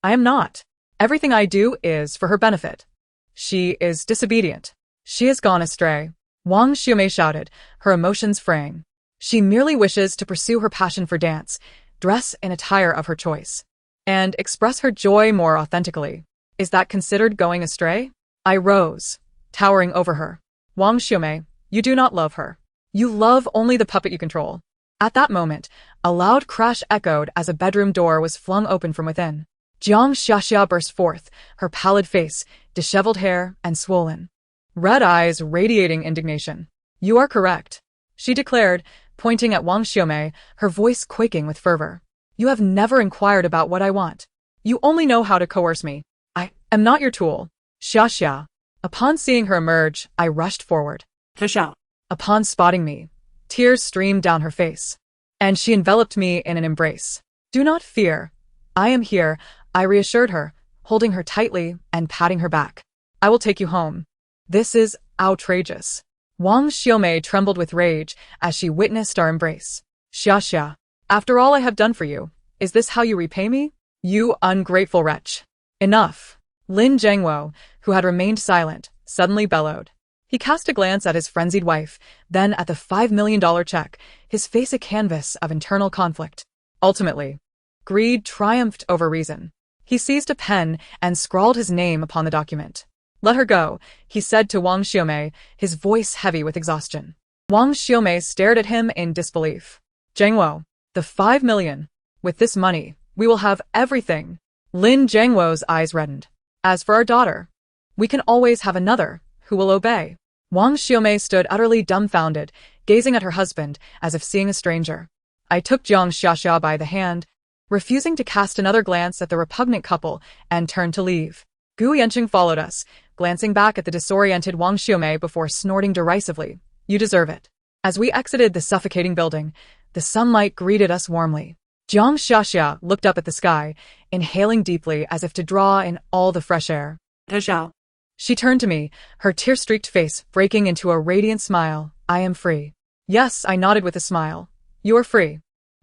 I am not. Everything I do is for her benefit. She is disobedient. She has gone astray. Wang Xiumei shouted, her emotions fraying. She merely wishes to pursue her passion for dance, dress in attire of her choice, and express her joy more authentically. Is that considered going astray? I rose, towering over her. Wang Xiumei, you do not love her. You love only the puppet you control. At that moment, a loud crash echoed as a bedroom door was flung open from within. Jiang Xiaxia burst forth, her pallid face, disheveled hair, and swollen. Red eyes radiating indignation. You are correct, she declared, pointing at Wang Xiumei, her voice quaking with fervor. You have never inquired about what I want. You only know how to coerce me. I am not your tool. Xiaxia. Upon seeing her emerge, I rushed forward. Xiaxia. Upon spotting me, tears streamed down her face, and she enveloped me in an embrace. Do not fear. I am here, I reassured her, holding her tightly and patting her back. I will take you home. This is outrageous. Wang Xiumei trembled with rage as she witnessed our embrace. Xiaxia, after all I have done for you, is this how you repay me? You ungrateful wretch. Enough. Lin Zhangwo, who had remained silent, suddenly bellowed. He cast a glance at his frenzied wife, then at the $5 million check, his face a canvas of internal conflict. Ultimately, greed triumphed over reason. He seized a pen and scrawled his name upon the document. Let her go, he said to Wang Xiumei, his voice heavy with exhaustion. Wang Xiumei stared at him in disbelief. Jiangwo, the 5 million. With this money, we will have everything. Lin Jiangwo's eyes reddened. As for our daughter, we can always have another, who will obey. Wang Xiaomei stood utterly dumbfounded, gazing at her husband as if seeing a stranger. I took Jiang Xiaxia by the hand, refusing to cast another glance at the repugnant couple, and turned to leave. Gu Yanqing followed us, glancing back at the disoriented Wang Xiaomei before snorting derisively. You deserve it. As we exited the suffocating building, the sunlight greeted us warmly. Jiang Xiaxia looked up at the sky, inhaling deeply as if to draw in all the fresh air. Rajao. She turned to me, her tear-streaked face breaking into a radiant smile. I am free. Yes, I nodded with a smile. You are free.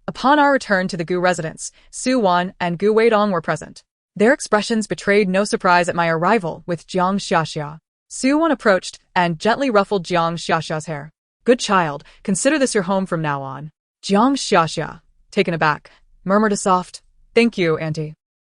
Upon our return to the Gu residence, Su Wan and Gu Weidong were present. Their expressions betrayed no surprise at my arrival with Jiang Xiaxia. Su Wan approached and gently ruffled Jiang Xiaxia's hair. Good child, consider this your home from now on. Jiang Xiaxia, taken aback, murmured a soft, thank you, auntie.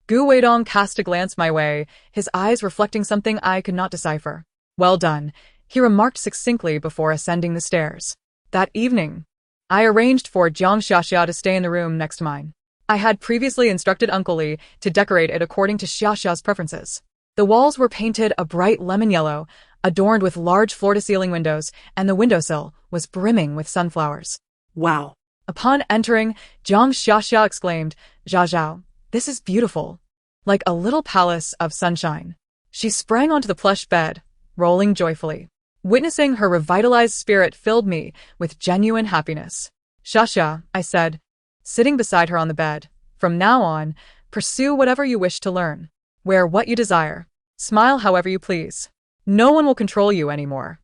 Gu Weidong cast a glance my way, his eyes reflecting something I could not decipher. Well done, he remarked succinctly before ascending the stairs. That evening, I arranged for Jiang Xiaxia to stay in the room next to mine. I had previously instructed Uncle Li to decorate it according to Xiaxia's preferences. The walls were painted a bright lemon yellow, adorned with large floor-to-ceiling windows, and the windowsill was brimming with sunflowers. Wow. Upon entering, Jiang Xiaxia exclaimed, Zhao Zhao, this is beautiful. Like a little palace of sunshine. She sprang onto the plush bed, rolling joyfully. Witnessing her revitalized spirit filled me with genuine happiness. Xiaxia, I said, sitting beside her on the bed, from now on, pursue whatever you wish to learn. Wear what you desire. Smile however you please. No one will control you anymore.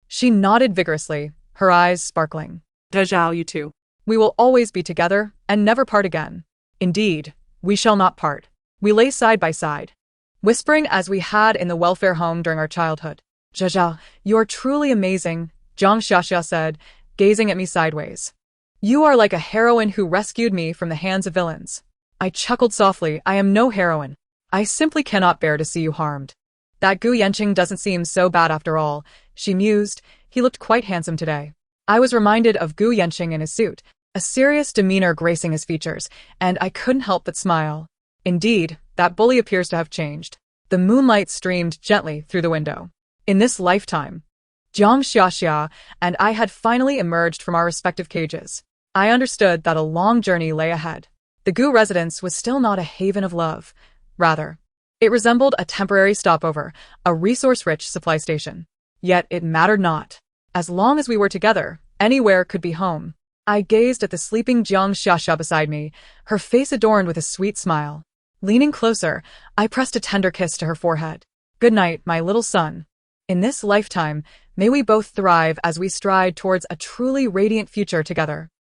She nodded vigorously, her eyes sparkling. Rajao, you too. We will always be together and never part again. Indeed, we shall not part. We lay side by side, whispering as we had in the welfare home during our childhood. Zhao, you are truly amazing, Jiang Xiaxia said, gazing at me sideways. You are like a heroine who rescued me from the hands of villains. I chuckled softly. I am no heroine. I simply cannot bear to see you harmed. That Gu Yanqing doesn't seem so bad after all, she mused. He looked quite handsome today. I was reminded of Gu Yanqing in his suit, a serious demeanor gracing his features, and I couldn't help but smile. Indeed, that bully appears to have changed. The moonlight streamed gently through the window. In this lifetime, Jiang Xiaxia and I had finally emerged from our respective cages. I understood that a long journey lay ahead. The Gu residence was still not a haven of love. Rather, it resembled a temporary stopover, a resource-rich supply station. Yet it mattered not. As long as we were together, anywhere could be home. I gazed at the sleeping Jiang Xiaxia beside me, her face adorned with a sweet smile. Leaning closer, I pressed a tender kiss to her forehead. Good night, my little son. In this lifetime, may we both thrive as we stride towards a truly radiant future together.